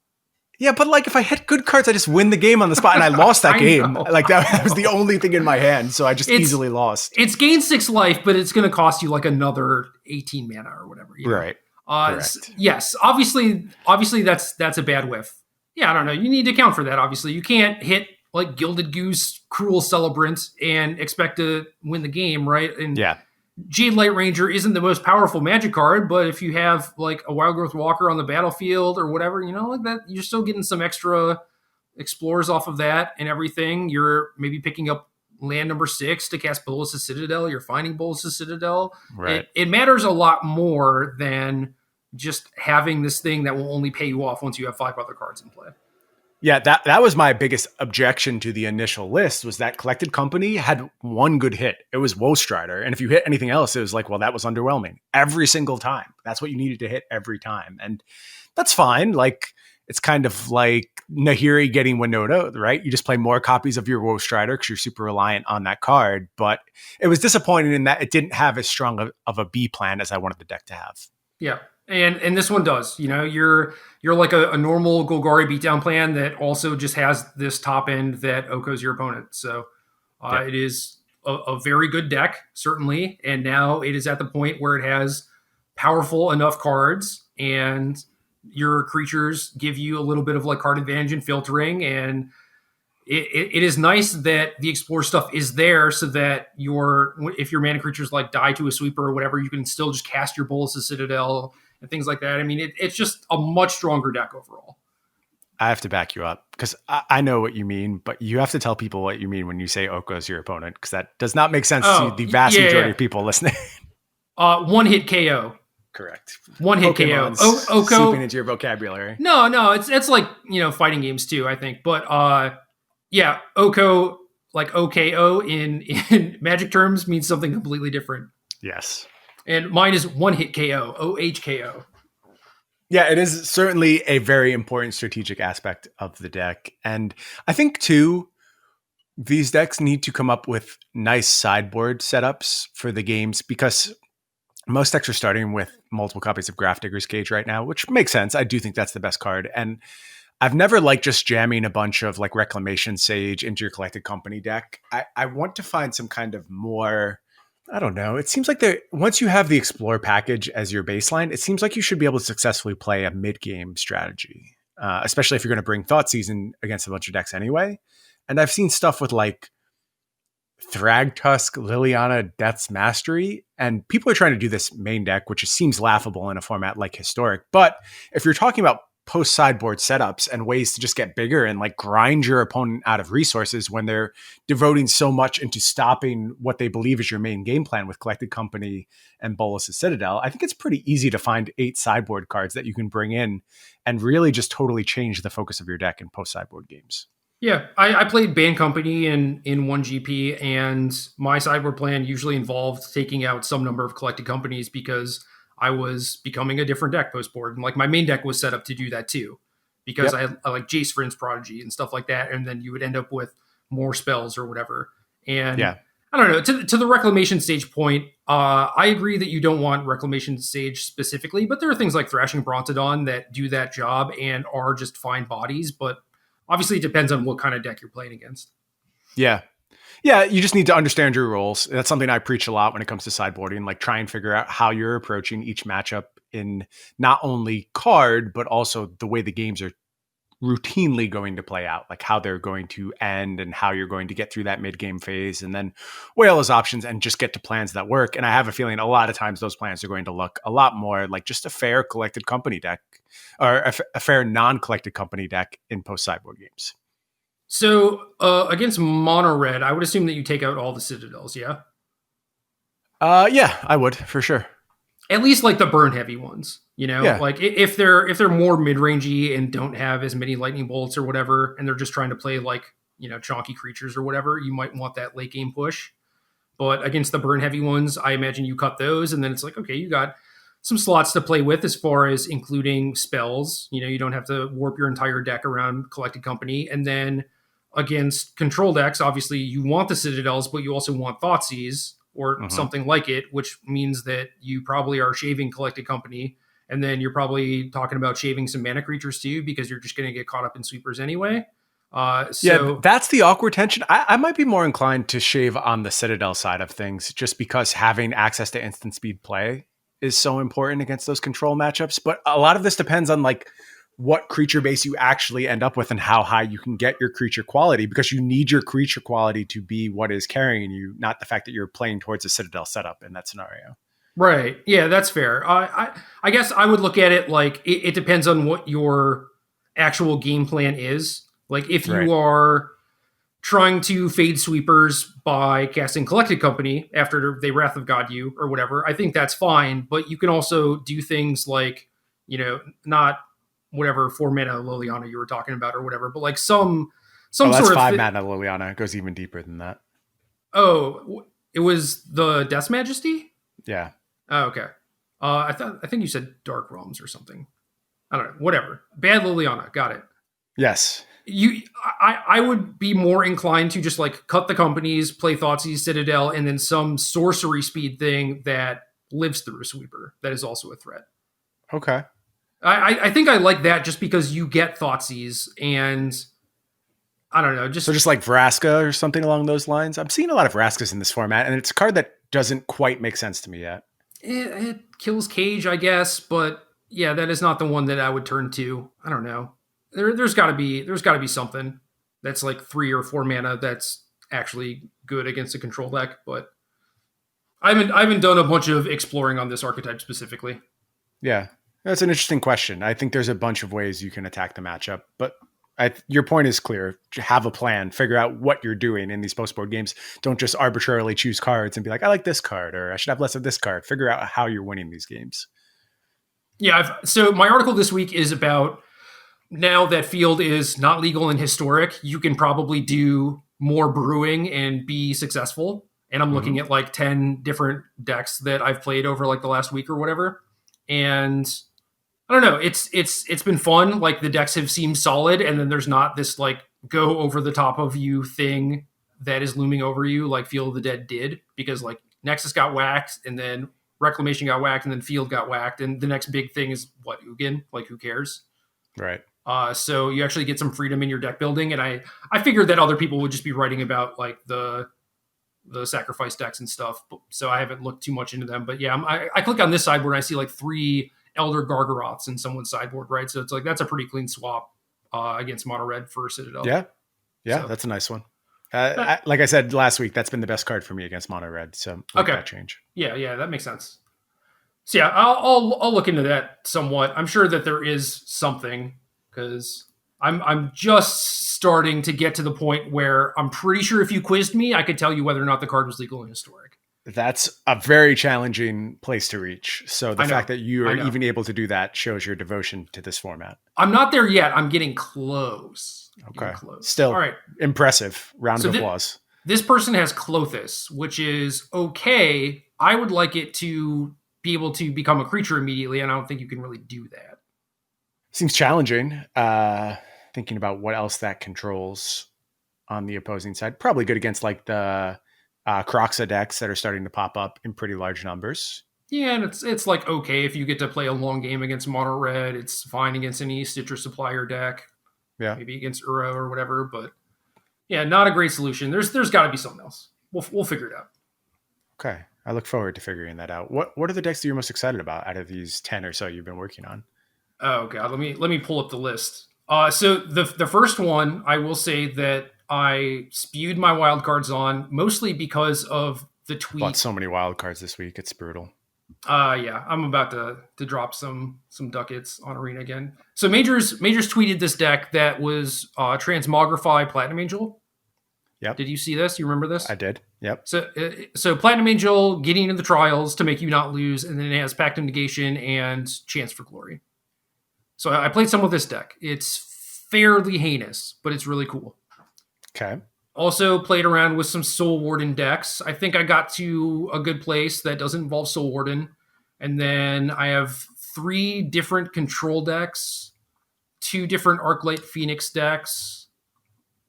yeah, but like if I hit good cards, I just win the game on the spot, and I lost that I game. know. Like that was the only thing in my hand, so I just easily lost. It's gain 6 life, but it's going to cost you like another 18 mana or whatever. You know? Right. Correct. Yes, obviously that's a bad whiff. Yeah, I don't know. You need to account for that. Obviously, you can't hit like Gilded Goose, Cruel Celebrant, and expect to win the game, right? And Yeah. Jade Light Ranger isn't the most powerful Magic card, but if you have like a Wild Growth Walker on the battlefield or whatever, you know, like that, you're still getting some extra explores off of that and everything. You're maybe picking up land number 6 to cast Bolas' Citadel. You're finding Bolas' Citadel. Right. It matters a lot more than just having this thing that will only pay you off once you have 5 other cards in play. Yeah, that was my biggest objection to the initial list, was that Collected Company had one good hit. It was Woe Strider. And if you hit anything else, it was like, well, that was underwhelming every single time. That's what you needed to hit every time. And that's fine. Like, it's kind of like Nahiri getting Winota, right? You just play more copies of your Woe Strider because you're super reliant on that card. But it was disappointing in that it didn't have as strong of a B plan as I wanted the deck to have. Yeah. And this one does. You know, you're like a normal Golgari beatdown plan that also just has this top end that Oko's your opponent. So It is a very good deck, certainly. And now it is at the point where it has powerful enough cards, and your creatures give you a little bit of like card advantage and filtering. And it is nice that the Explore stuff is there so that if your mana creatures like die to a sweeper or whatever, you can still just cast your Bolas' Citadel and things like that. I mean, it's just a much stronger deck overall. I have to back you up because I know what you mean, but you have to tell people what you mean when you say Oko's your opponent, because that does not make sense to the vast majority of people listening. One hit KO. Correct. One hit Pokemon's KO. Oko seeping into your vocabulary. No, it's like, you know, fighting games too, I think. But yeah, Oko, like OKO in Magic terms, means something completely different. Yes. And mine is one hit KO, OHKO. Yeah, it is certainly a very important strategic aspect of the deck. And I think, too, these decks need to come up with nice sideboard setups for the games, because most decks are starting with multiple copies of Grafdigger's Cage right now, which makes sense. I do think that's the best card. And I've never liked just jamming a bunch of like Reclamation Sage into your Collected Company deck. I want to find some kind of more... I don't know. It seems like once you have the Explore package as your baseline, it seems like you should be able to successfully play a mid-game strategy, especially if you're going to bring Thoughtseizing against a bunch of decks anyway. And I've seen stuff with like Thragtusk, Liliana, Death's Mastery, and people are trying to do this main deck, which seems laughable in a format like Historic. But if you're talking about post-sideboard setups and ways to just get bigger and like grind your opponent out of resources when they're devoting so much into stopping what they believe is your main game plan with Collected Company and Bolas' Citadel, I think it's pretty easy to find 8 sideboard cards that you can bring in and really just totally change the focus of your deck in post-sideboard games. Yeah, I played Band Company in 1GP, and my sideboard plan usually involved taking out some number of Collected Companies because I was becoming a different deck post board. And like my main deck was set up to do that too, because I like Jace Vryn's Prodigy and stuff like that. And then you would end up with more spells or whatever. And I don't know, to the Reclamation Sage point, I agree that you don't want Reclamation Sage specifically, but there are things like Thrashing Brontodon that do that job and are just fine bodies. But obviously it depends on what kind of deck you're playing against. Yeah. Yeah, you just need to understand your roles. That's something I preach a lot when it comes to sideboarding, like try and figure out how you're approaching each matchup in not only card, but also the way the games are routinely going to play out, like how they're going to end and how you're going to get through that mid-game phase, and then weigh all those options and just get to plans that work. And I have a feeling a lot of times those plans are going to look a lot more like just a fair Collected Company deck, or a fair non-Collected Company deck in post-sideboard games. So against mono red, I would assume that you take out all the Citadels, yeah? Yeah, I would, for sure. At least like the burn heavy ones, you know, like if they're more mid-rangey and don't have as many lightning bolts or whatever, and they're just trying to play like, you know, chonky creatures or whatever, you might want that late game push. But against the burn heavy ones, I imagine you cut those, and then it's like, okay, you got some slots to play with as far as including spells. You know, you don't have to warp your entire deck around Collected Company. And then against control decks, obviously you want the Citadels, but you also want Thoughtseize. or Mm-hmm. something like it, which means that you probably are shaving Collected Company, and then you're probably talking about shaving some mana creatures too, because you're just going to get caught up in sweepers anyway. Yeah, So that's the awkward tension. I might be more inclined to shave on the Citadel side of things, just because having access to instant speed play is so important against those control matchups. But a lot of this depends on like what creature base you actually end up with and how high you can get your creature quality, because you need your creature quality to be what is carrying you, not the fact that you're playing towards a Citadel setup in that scenario. right, yeah, that's fair. I guess I would look at it like it depends on what your actual game plan is. Like if Right. you are trying to fade sweepers by casting Collected Company after they Wrath of God you or whatever, I think that's fine. But you can also do things like, not whatever 4 mana Liliana you were talking about or whatever, but like Oh, some that's sort of 5 mana Liliana. It goes even deeper than that. Oh, it was the Death's Majesty. Yeah. Oh, okay. I think you said Dark Realms or something. I don't know. Whatever. Bad Liliana. Got it. Yes. I would be more inclined to just like cut the companies, play Thoughtseize Citadel, and then some sorcery speed thing that lives through a sweeper that is also a threat. Okay. I think I like that just because you get Thoughtseize, and I don't know, So just like Vraska or something along those lines. I'm seeing a lot of Vraskas in this format, and it's a card that doesn't quite make sense to me yet. it kills Cage, I guess, but yeah, that is not the one that I would turn to. I don't know. There's got to be something that's like 3 or 4 mana that's actually good against a control deck, but I haven't done a bunch of exploring on this archetype specifically. Yeah, that's an interesting question. I think there's a bunch of ways you can attack the matchup, but your point is clear. Have a plan. Figure out what you're doing in these post-board games. Don't just arbitrarily choose cards and be like, I like this card, or I should have less of this card. Figure out how you're winning these games. Yeah, so my article this week is about, now that Field is not legal and historic, you can probably do more brewing and be successful. And I'm looking at like 10 different decks that I've played over like the last week or whatever. And I don't know, it's been fun. Like the decks have seemed solid, and then there's not this like go over the top of you thing that is looming over you like Field of the Dead did, because like Nexus got whacked, and then Reclamation got whacked, and then Field got whacked, and the next big thing is what, Ugin? Like who cares? Right. So you actually get some freedom in your deck building, and I figured that other people would just be writing about like the sacrifice decks and stuff. So I haven't looked too much into them. But yeah, I click on this side where I see like 3 Elder Gargaroths in someone's sideboard, right? So it's like that's a pretty clean swap against mono red for Citadel. Yeah, So, that's a nice one. Like I said last week, that's been the best card for me against mono red. So okay, that change. Yeah, that makes sense. So yeah, I'll look into that somewhat. I'm sure that there is something, because I'm just starting to get to the point where I'm pretty sure if you quizzed me, I could tell you whether or not the card was legal and historic. That's a very challenging place to reach. So the fact that you are even able to do that shows your devotion to this format. I'm not there yet. I'm getting close. Okay. Still, all right. Impressive. Round of applause. This person has Clothis, which is okay. I would like it to be able to become a creature immediately, and I don't think you can really do that. Seems challenging. Thinking about what else that controls on the opposing side. Probably good against like the Croxa decks that are starting to pop up in pretty large numbers. Yeah, and it's like okay if you get to play a long game against mono red. It's fine against any Citrus Supplier deck. Yeah, maybe against Uro or whatever. But yeah, not a great solution. There's got to be something else. We'll figure it out. Okay, I look forward to figuring that out. What are the decks that you're most excited about out of these 10 or so you've been working on? Oh god, let me pull up the list. So the first one, I will say that I spewed my wild cards on, mostly because of the tweet. Bought so many wild cards this week, it's brutal. Yeah, I'm about to drop some ducats on Arena again. So Majors tweeted this deck that was Transmogrify Platinum Angel. Yep. Did you see this? You remember this? I did. Yep. So Platinum Angel getting into the trials to make you not lose, and then it has Pact of Negation and Chance for Glory. So I played some with this deck. It's fairly heinous, but it's really cool. Okay. Also played around with some Soul Warden decks. I think I got to a good place that doesn't involve Soul Warden. And then I have 3 different control decks, 2 different Arclight Phoenix decks.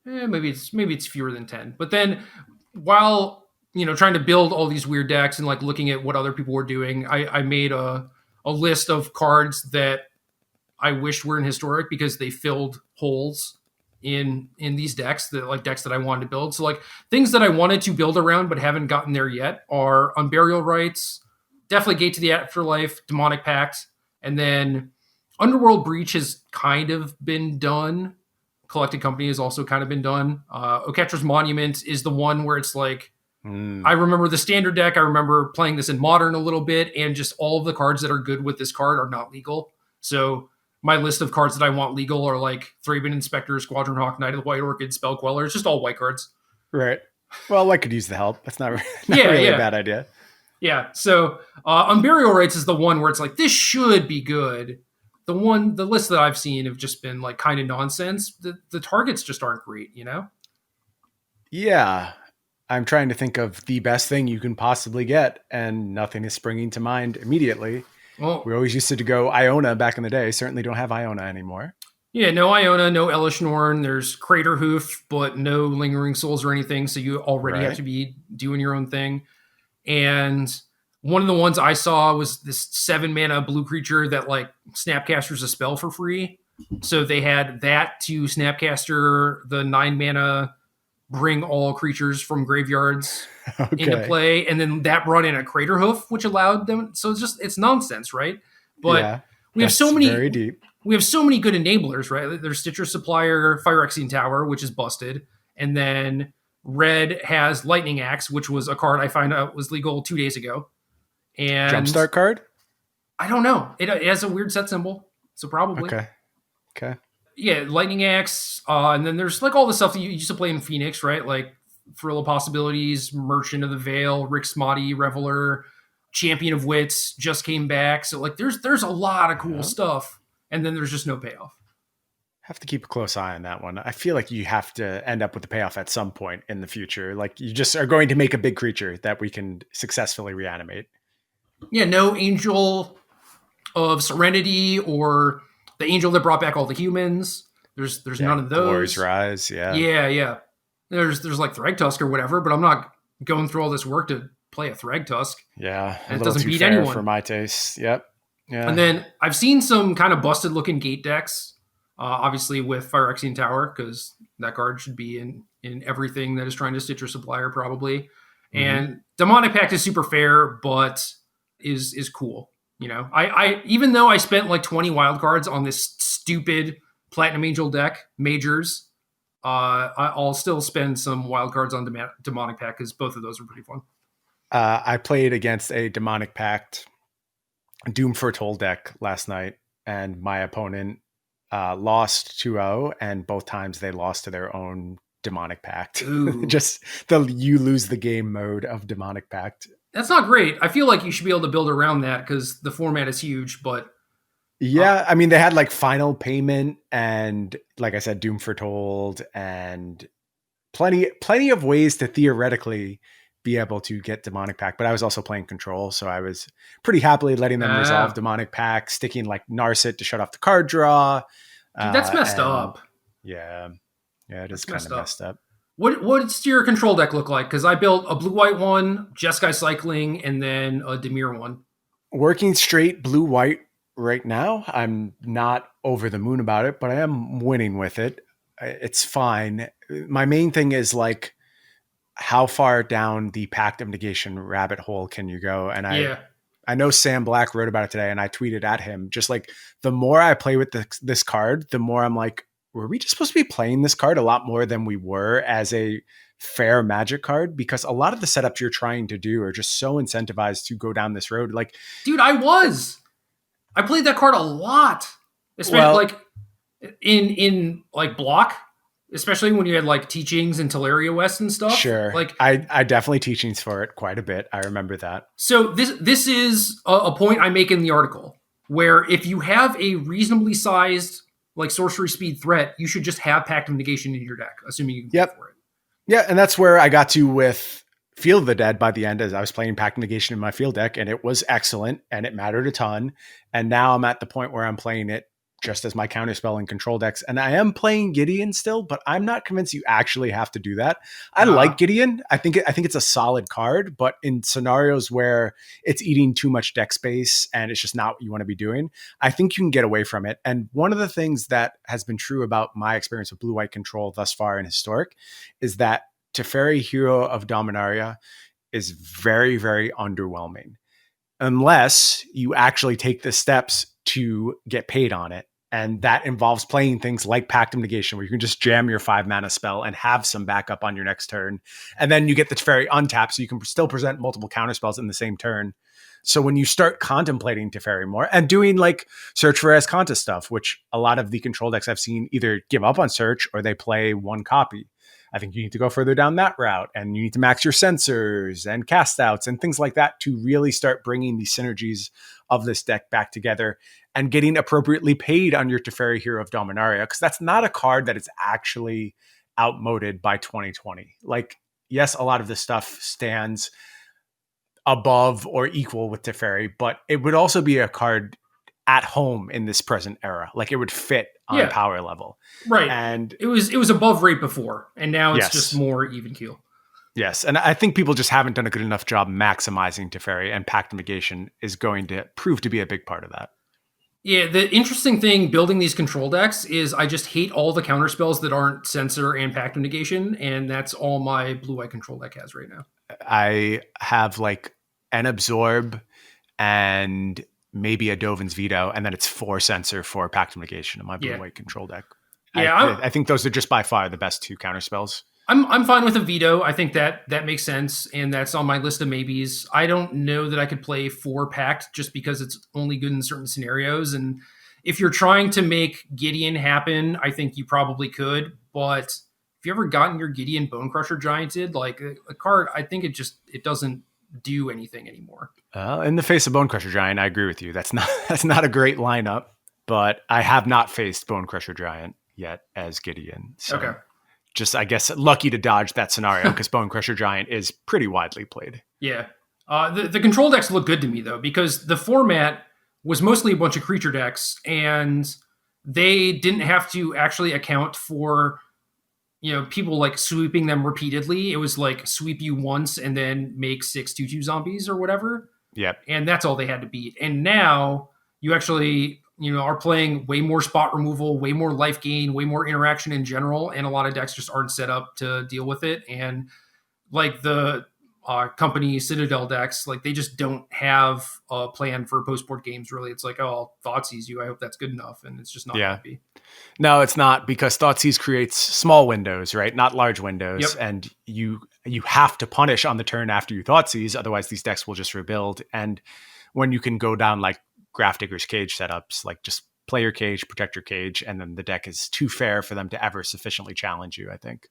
Maybe it's fewer than 10. But then while trying to build all these weird decks and like looking at what other people were doing, I made a list of cards that I wished were in historic because they filled holes in these decks, decks that I wanted to build. So like things that I wanted to build around but haven't gotten there yet are Unburial Rites, definitely Gate to the Afterlife, Demonic Pact, and then Underworld Breach has kind of been done. Collected Company has also kind of been done. Oketra's Monument is the one where it's like, I remember the standard deck. I remember playing this in Modern a little bit, and just all of the cards that are good with this card are not legal. So my list of cards that I want legal are like Thraben Inspector, Squadron Hawk, Knight of the White Orchid, Spell Queller. It's just all white cards. Right. Well, I could use the help. That's not really a bad idea. Yeah. So Unburial Rites is the one where it's like, this should be good. The list that I've seen have just been like kind of nonsense. The targets just aren't great, Yeah. I'm trying to think of the best thing you can possibly get, and nothing is springing to mind immediately. Well, we always used to go Iona back in the day. Certainly don't have Iona anymore. Yeah, no Iona, no Elish Norn. There's Crater Hoof, but no Lingering Souls or anything. So you already have to be doing your own thing. And one of the ones I saw was this 7-mana blue creature that like Snapcaster's a spell for free. So they had that to Snapcaster the 9-mana bring all creatures from graveyards into play, and then that brought in a Crater Hoof, which allowed them. So it's nonsense, right? But we have so many very deep. We have so many good enablers, right? There's Stitcher Supplier, Phyrexian Tower, which is busted, and then red has Lightning Axe, which was a card I found out was legal 2 days ago. And Jumpstart card? I don't know. It has a weird set symbol, so probably. Okay. Yeah, Lightning Axe, and then there's like all the stuff that you used to play in Phoenix, right? Like Thrill of Possibilities, Merchant of the Veil, Rick Smotty, Reveler, Champion of Wits just came back. So like there's a lot of cool stuff, and then there's just no payoff. Have to keep a close eye on that one. I feel like you have to end up with the payoff at some point in the future. Like you just are going to make a big creature that we can successfully reanimate. Yeah, no Angel of Serenity or the angel that brought back all the humans. There's none of those. Glorious Rise, yeah. Yeah. There's like Thragtusk or whatever, but I'm not going through all this work to play a Thragtusk. Yeah, and it doesn't beat anyone for my taste. Yep. Yeah. And then I've seen some kind of busted looking gate decks, obviously with Phyrexian Tower, because that card should be in everything that is trying to Stitcher Supplier probably. Mm-hmm. And Demonic Pact is super fair, but is cool. I even though I spent like 20 wild cards on this stupid Platinum Angel deck, Majors, I'll still spend some wild cards on Demonic Pact because both of those are pretty fun. I played against a Demonic Pact Doom Foretold deck last night, and my opponent lost 2-0, and both times they lost to their own Demonic Pact. Just the you lose the game mode of Demonic Pact. That's not great. I feel like you should be able to build around that because the format is huge, but... Yeah, I mean, they had like Final Payment and, like I said, Doom Foretold and plenty of ways to theoretically be able to get Demonic Pact, but I was also playing Control, so I was pretty happily letting them resolve Demonic Pact, sticking like Narset to shut off the card draw. Dude, that's messed up. Yeah, it is kind of messed up. What's your Control deck look like? Because I built a blue-white one, Jeskai Cycling, and then a Dimir one. Working straight blue-white right now. I'm not over the moon about it, but I am winning with it. It's fine. My main thing is like, how far down the Pact of Negation rabbit hole can you go? And I know Sam Black wrote about it today, and I tweeted at him, just like, the more I play with this card, the more I'm like, were we just supposed to be playing this card a lot more than we were as a fair Magic card? Because a lot of the setups you're trying to do are just so incentivized to go down this road. Like, dude, I played that card a lot, especially like in like block, especially when you had like Teachings and Teleria West and stuff. Sure. Like I definitely Teachings for it quite a bit. I remember that. So this is a point I make in the article where if you have a reasonably sized like sorcery speed threat, you should just have Pact of Negation in your deck, assuming you can go for it. Yeah, and that's where I got to with Field of the Dead by the end, as I was playing Pact of Negation in my field deck, and it was excellent, and it mattered a ton. And now I'm at the point where I'm playing it just as my counterspell in control decks. And I am playing Gideon still, but I'm not convinced you actually have to do that. I like Gideon. I think it's a solid card, but in scenarios where it's eating too much deck space and it's just not what you want to be doing, I think you can get away from it. And one of the things that has been true about my experience with blue-white control thus far in Historic is that Teferi, Hero of Dominaria, is very, very underwhelming unless you actually take the steps to get paid on it. And that involves playing things like Pact of Negation, where you can just jam your 5 mana spell and have some backup on your next turn. And then you get the Teferi untapped, so you can still present multiple counterspells in the same turn. So when you start contemplating Teferi more and doing like Search for Azcanta stuff, which a lot of the control decks I've seen either give up on Search or they play one copy, I think you need to go further down that route, and you need to max your sensors and cast outs and things like that to really start bringing the synergies of this deck back together and getting appropriately paid on your Teferi, Hero of Dominaria, because that's not a card that is actually outmoded by 2020. Like, yes, a lot of this stuff stands above or equal with Teferi, but it would also be a card at home in this present era. Like, it would fit on power level. Right. And it was above rate before, and now it's just more even keel. Yes, and I think people just haven't done a good enough job maximizing Teferi, and Pact of Negation is going to prove to be a big part of that. Yeah, the interesting thing building these control decks is I just hate all the counterspells that aren't Censor and Pact of Negation, and that's all my blue-white control deck has right now. I have like an Absorb and maybe a Dovin's Veto, and then it's 4 Censor for Pact of Negation in my blue-white control deck. Yeah, I think those are just by far the best 2 counterspells. I'm fine with a veto. I think that makes sense, and that's on my list of maybes. I don't know that I could play 4 Pact just because it's only good in certain scenarios. And if you're trying to make Gideon happen, I think you probably could. But if you ever gotten your Gideon Bone Crusher Gianted, like a card, I think it doesn't do anything anymore. In the face of Bone Crusher Giant, I agree with you. That's not a great lineup, but I have not faced Bone Crusher Giant yet as Gideon. So. Okay. Just, I guess, lucky to dodge that scenario because Bone Crusher Giant is pretty widely played. Yeah. The control decks look good to me, though, because the format was mostly a bunch of creature decks, and they didn't have to actually account for, people like sweeping them repeatedly. It was like sweep you once and then make 6 2/2 zombies or whatever. Yep. And that's all they had to beat. And now you actually... are playing way more spot removal, way more life gain, way more interaction in general, and a lot of decks just aren't set up to deal with it. And like the company Citadel decks, like they just don't have a plan for post-board games, really. It's like, oh, Thoughtseize you, I hope that's good enough, and it's just not going to be. No, it's not, because Thoughtseize creates small windows, right? Not large windows. Yep. And you have to punish on the turn after you Thoughtseize, otherwise these decks will just rebuild. And when you can go down like Grafdigger's Cage setups, like just play your cage, protect your cage, and then the deck is too fair for them to ever sufficiently challenge you, I think.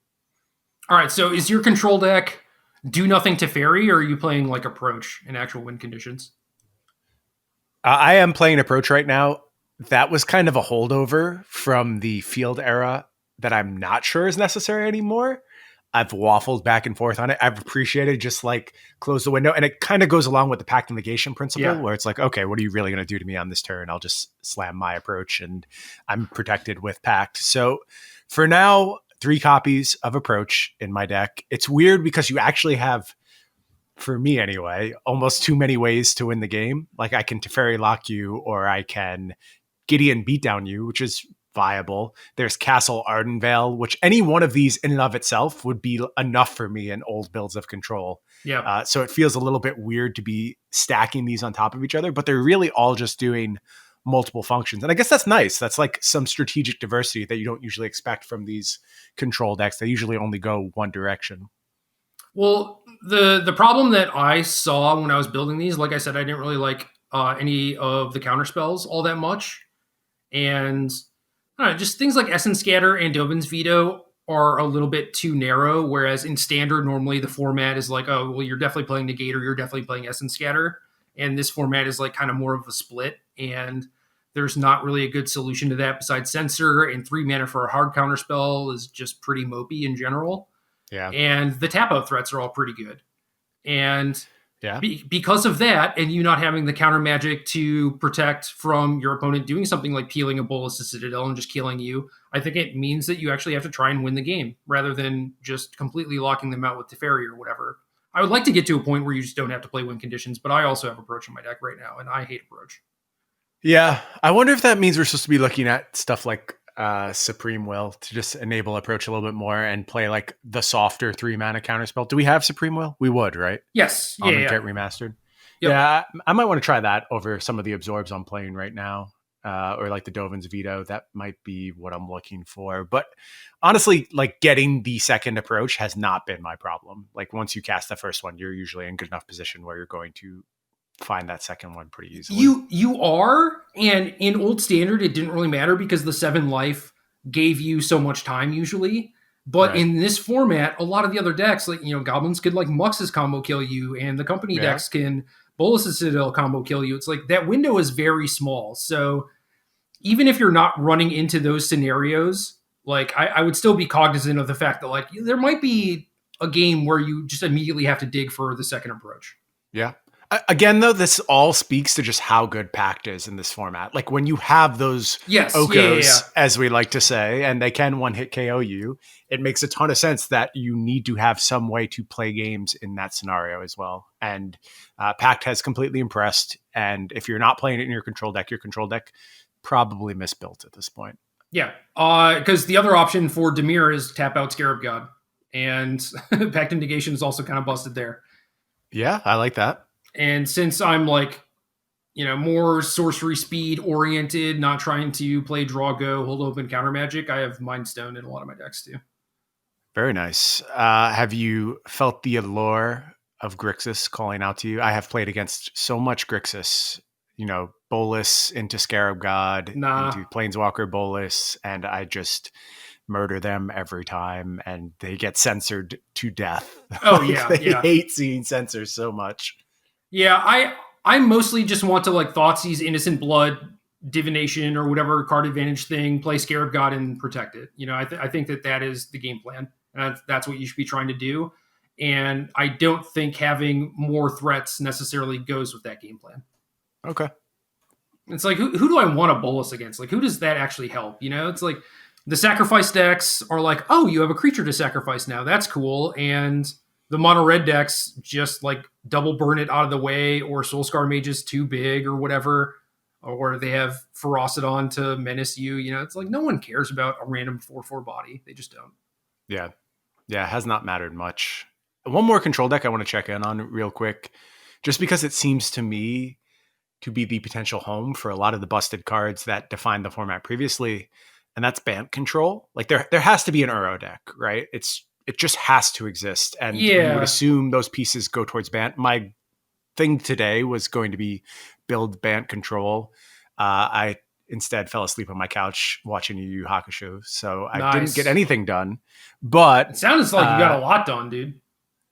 All right, so is your control deck do nothing Teferi, or are you playing like Approach in actual win conditions? I am playing Approach right now. That was kind of a holdover from the field era that I'm not sure is necessary anymore. I've waffled back and forth on it. I've appreciated just like close the window. And it kind of goes along with the Pact of Negation principle, where it's like, okay, what are you really going to do to me on this turn? I'll just slam my Approach and I'm protected with Pact. So for now, 3 copies of Approach in my deck. It's weird because you actually have, for me anyway, almost too many ways to win the game. Like I can Teferi lock you, or I can Gideon beatdown you, which is viable. There's Castle Ardenvale, which any one of these in and of itself would be enough for me in old builds of Control. Yeah. So it feels a little bit weird to be stacking these on top of each other, but they're really all just doing multiple functions. And I guess that's nice. That's like some strategic diversity that you don't usually expect from these control decks. They usually only go one direction. Well, the problem that I saw when I was building these, like I said, I didn't really like any of the counter spells all that much. And just things like Essence Scatter and Dovin's Veto are a little bit too narrow, whereas in Standard, normally the format is like, oh, well, you're definitely playing Negate or you're definitely playing Essence Scatter. And this format is like kind of more of a split, and there's not really a good solution to that besides Censor, and 3 mana for a hard counter spell is just pretty mopey in general. Yeah. And the tap out threats are all pretty good. And Yeah. Because of that, and you not having the counter magic to protect from your opponent doing something like peeling a Bolus to Citadel and just killing you, I think it means that you actually have to try and win the game rather than just completely locking them out with Teferi or whatever. I would like to get to a point where you just don't have to play win conditions, but I also have Approach in my deck right now, and I hate Approach. Yeah. I wonder if that means we're supposed to be looking at stuff like Supreme Will to just enable Approach a little bit more and play like the softer 3-mana counterspell. Do we have Supreme Will? We would, right? Yes. On Yeah. Get Remastered. Yep. Yeah, I might want to try that over some of the absorbs I'm playing right now, or like the Dovin's Veto. That might be what I'm looking for. But honestly, like getting the second Approach has not been my problem. Like once you cast the first one, you're usually in good enough position where you're going to find that second one pretty easily. You are, and in Old Standard, it didn't really matter because the 7 life gave you so much time usually. But in this format, a lot of the other decks, like, Goblins could like Mux's combo kill you, and the company decks can Bolus's Citadel combo kill you. It's like that window is very small. So even if you're not running into those scenarios, like I would still be cognizant of the fact that like there might be a game where you just immediately have to dig for the second Approach. Yeah. Again, though, this all speaks to just how good Pact is in this format. Like when you have those Okos, as we like to say, and they can one-hit KO you, it makes a ton of sense that you need to have some way to play games in that scenario as well. And Pact has completely impressed. And if you're not playing it in your control deck probably misbuilt at this point. Yeah, because the other option for Dimir is tap out Scarab God. And Pact and Negation is also kind of busted there. Yeah, I like that. And since I'm like, more sorcery speed oriented, not trying to play draw, go, hold open, counter magic, I have Mind Stone in a lot of my decks too. Very nice. Have you felt the allure of Grixis calling out to you? I have played against so much Grixis, Bolus into Scarab God, into Planeswalker Bolus, and I just murder them every time, and they get censored to death. Oh, yeah. They hate seeing censors so much. Yeah, I mostly just want to like Thoughtseize Innocent Blood, Divination, or whatever card advantage thing, play Scarab God and protect it. I think that is the game plan. And that's what you should be trying to do. And I don't think having more threats necessarily goes with that game plan. Okay. It's like, who do I want to bolus against? Like, who does that actually help? It's like the sacrifice decks are like, oh, you have a creature to sacrifice now. That's cool. And the mono red decks just like double burn it out of the way, or Soulscar Mage is too big or whatever, or they have Ferocidon to menace you. It's like no one cares about a random 4/4 body. They just don't. Yeah. Yeah, it has not mattered much. One more control deck I want to check in on real quick, just because it seems to me to be the potential home for a lot of the busted cards that defined the format previously, and that's Bant Control. Like there has to be an Uro deck, right? It just has to exist. And you would assume those pieces go towards Bant. My thing today was going to be build Bant Control. I instead fell asleep on my couch watching Yu Yu Hakusho. So I didn't get anything done. But it sounds like you got a lot done, dude.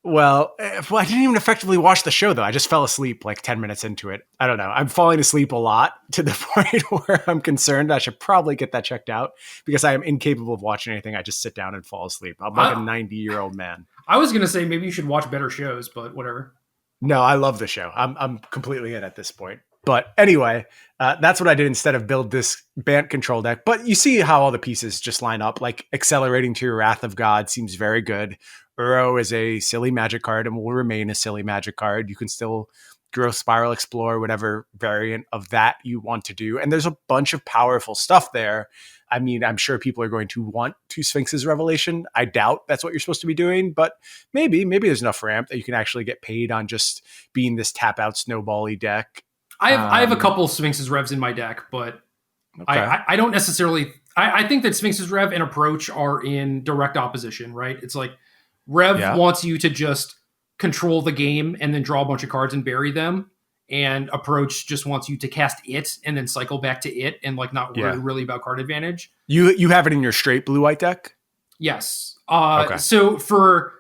Well, I didn't even effectively watch the show, though. I just fell asleep like 10 minutes into it. I don't know. I'm falling asleep a lot to the point where I'm concerned I should probably get that checked out because I am incapable of watching anything. I just sit down and fall asleep. I'm like a 90-year-old man. I was going to say maybe you should watch better shows, but whatever. No, I love the show. I'm completely in at this point. But anyway, that's what I did instead of build this Bant Control deck. But you see how all the pieces just line up. Like Accelerating to your Wrath of God seems very good. Uro is a silly magic card and will remain a silly magic card. You can still Growth Spiral, explore whatever variant of that you want to do. And there's a bunch of powerful stuff there. I mean, I'm sure people are going to want to Sphinx's Revelation. I doubt that's what you're supposed to be doing, but maybe there's enough ramp that you can actually get paid on just being this tap out snowbally deck. I have a couple Sphinx's Revs in my deck, but okay. I don't necessarily... I think that Sphinx's Rev and Approach are in direct opposition, right? It's like Rev wants you to just control the game and then draw a bunch of cards and bury them. And Approach just wants you to cast it and then cycle back to it and like not worry really about card advantage. You have it in your straight blue-white deck? Yes. So for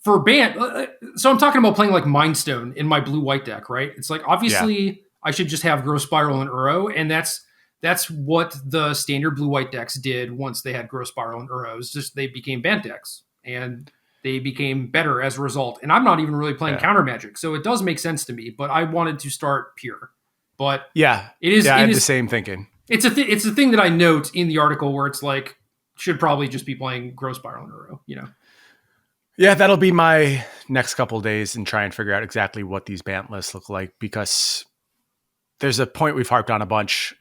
Bant, so I'm talking about playing like Mind Stone in my blue-white deck, right? It's like obviously I should just have Growth Spiral and Uro, and that's what the standard blue-white decks did once they had Growth Spiral and Uro. It's just they became Bant decks. And they became better as a result. And I'm not even really playing Yeah. counter magic, so it does make sense to me. But I wanted to start pure. But Yeah. it is. Yeah, I It had is. the same thinking. It's a thing that I note in the article where it's like should probably just be playing Growth Spiral in Uro. You know. Yeah, that'll be my next couple of days and try and figure out exactly what these bant lists look like, because there's a point we've harped on a bunch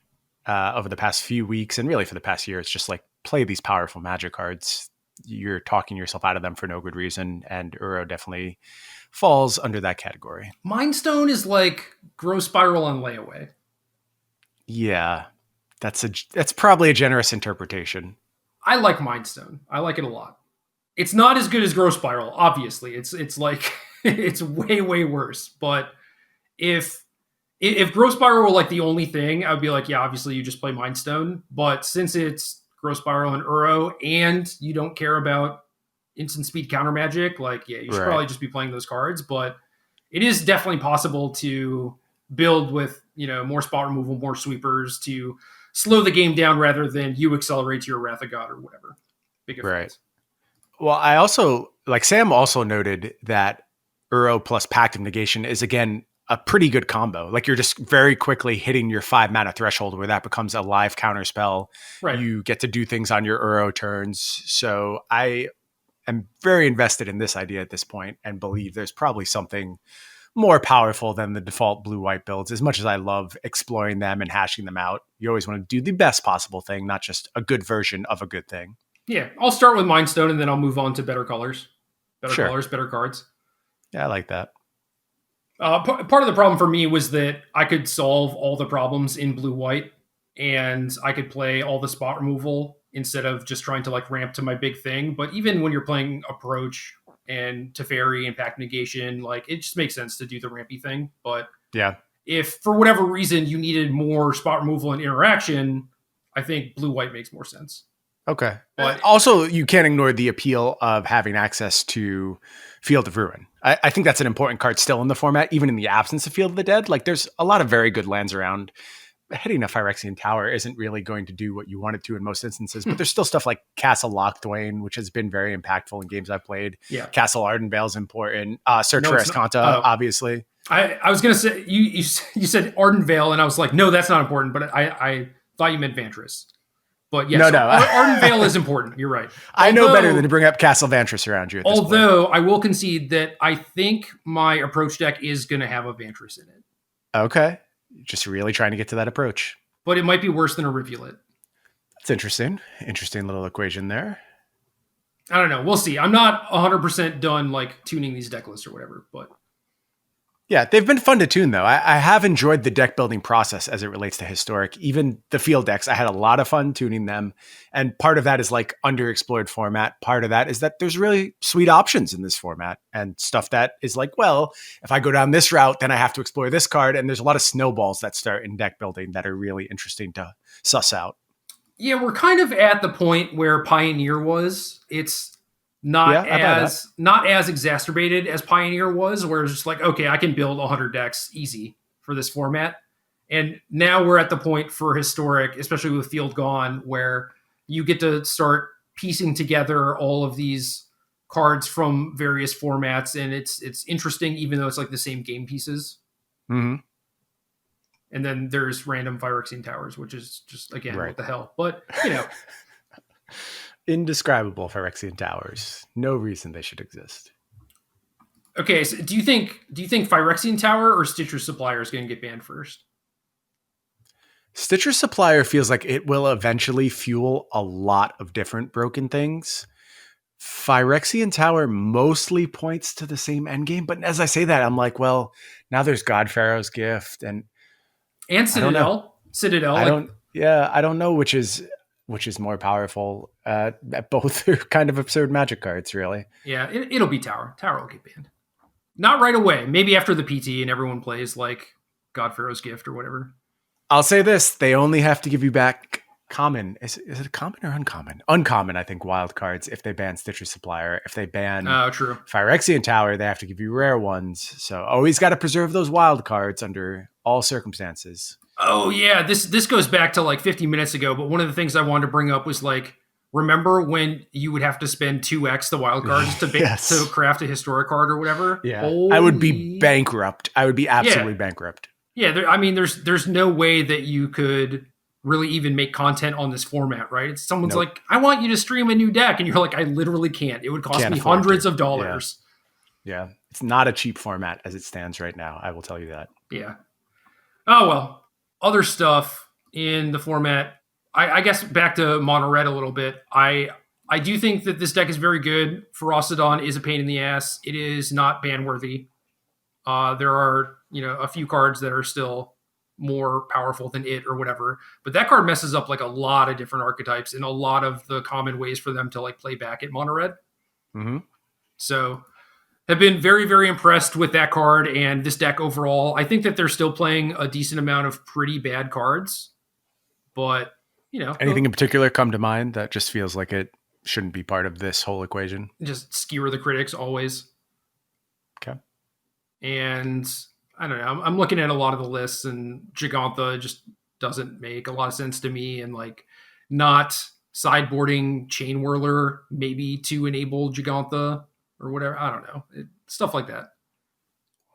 over the past few weeks and really for the past year. It's just like play these powerful magic cards. You're talking yourself out of them for no good reason, and Uro definitely falls under that category. Mind Stone is like Growth Spiral on layaway. Yeah, that's probably a generous interpretation. I like Mind Stone. I like it a lot. It's not as good as Growth Spiral, obviously. It's like it's way worse. But if Growth Spiral were like the only thing, I would be like, yeah, obviously you just play Mind Stone. But since it's Growth Spiral and Uro, and you don't care about instant speed counter magic, like yeah, you should probably just be playing those cards. But it is definitely possible to build with more spot removal, more sweepers to slow the game down rather than you accelerate to your Wrath of God or whatever. Big effects. Right. Well, I also, like Sam also noted that Uro plus Pact of Negation is, again, a pretty good combo. Like you're just very quickly hitting your 5 mana threshold where that becomes a live counter spell. Right. You get to do things on your Uro turns. So I am very invested in this idea at this point and believe there's probably something more powerful than the default blue-white builds. As much as I love exploring them and hashing them out, you always want to do the best possible thing, not just a good version of a good thing. Yeah, I'll start with Mind Stone and then I'll move on to better colors. Colors, better cards. Yeah, I like that. Part of the problem for me was that I could solve all the problems in blue-white and I could play all the spot removal instead of just trying to like ramp to my big thing. But even when you're playing Approach and Teferi and Pact Negation, like it just makes sense to do the rampy thing. But yeah, if for whatever reason you needed more spot removal and interaction, I think blue-white makes more sense. Okay. But also, you can't ignore the appeal of having access to Field of Ruin. I think that's an important card still in the format, even in the absence of Field of the Dead. Like, there's a lot of very good lands around. Hitting a Phyrexian Tower isn't really going to do what you want it to in most instances, but there's still stuff like Castle Lochthwain, which has been very impactful in games I've played. Yeah. Castle Ardenvale is important. Search for Escanta, obviously. I was going to say, you said Ardenvale, and I was like, no, that's not important, but I thought you meant Vantress. But yes, no. Ardenvale is important. You're right. I know better than to bring up Castle Vantress around you at this point. I will concede that I think my Approach deck is going to have a Vantress in it. Okay. Just really trying to get to that approach. But it might be worse than a Rivulet. That's interesting. Interesting little equation there. I don't know. We'll see. I'm not 100% done like tuning these deck lists or whatever, but yeah, they've been fun to tune, though. I have enjoyed the deck building process as it relates to Historic. Even the field decks, I had a lot of fun tuning them. And part of that is like underexplored format. Part of that is that there's really sweet options in this format and stuff that is like, well, if I go down this route, then I have to explore this card. And there's a lot of snowballs that start in deck building that are really interesting to suss out. Yeah, we're kind of at the point where Pioneer was. It's not as exacerbated as Pioneer was, where it's just like, okay, I can build 100 decks easy for this format. And now we're at the point for Historic, especially with Field Gone, where you get to start piecing together all of these cards from various formats, and it's interesting, even though it's like the same game pieces. Mm-hmm. And then there's random Phyrexian Towers, which is just, again, right. What the hell? But, Indescribable Phyrexian Towers. No reason they should exist. Okay, so do you think Phyrexian Tower or Stitcher Supplier is going to get banned first? Stitcher Supplier feels like it will eventually fuel a lot of different broken things. Phyrexian Tower mostly points to the same endgame, but as I say that, I'm like, well, now there's God Pharaoh's Gift and Citadel. I don't know which is more powerful. Both are kind of absurd Magic cards, really. Yeah, it'll be Tower. Tower will get banned. Not right away. Maybe after the PT and everyone plays like God Pharaoh's Gift or whatever. I'll say this. They only have to give you back common. Is it common or uncommon? Uncommon, I think, wild cards if they ban Stitcher Supplier. If they ban Phyrexian Tower, they have to give you rare ones. So always got to preserve those wild cards under all circumstances. Oh, yeah. This goes back to like 50 minutes ago, but one of the things I wanted to bring up was like remember when you would have to spend 2x the wild cards to Yes. craft a historic card or whatever? Yeah. I would be bankrupt. I would be absolutely bankrupt. Yeah, there's no way that you could really even make content on this format, right? It's someone's like, I want you to stream a new deck, and you're like, I literally can't. It would cost me hundreds of dollars. Yeah. It's not a cheap format as it stands right now. I will tell you that. Yeah. Oh well. Other stuff in the format. I guess back to mono red a little bit. I do think that this deck is very good. Ferocity is a pain in the ass. It is not ban worthy. There are, a few cards that are still more powerful than it or whatever. But that card messes up like a lot of different archetypes and a lot of the common ways for them to like play back at mono red. Mm-hmm. So have been very, very impressed with that card and this deck overall. I think that they're still playing a decent amount of pretty bad cards. But, anything in particular come to mind that just feels like it shouldn't be part of this whole equation? Just skewer the critics always. Okay. And I don't know. I'm looking at a lot of the lists, and Gigantha just doesn't make a lot of sense to me. And like, not sideboarding Chain Whirler maybe to enable Gigantha or whatever. I don't know. Stuff like that.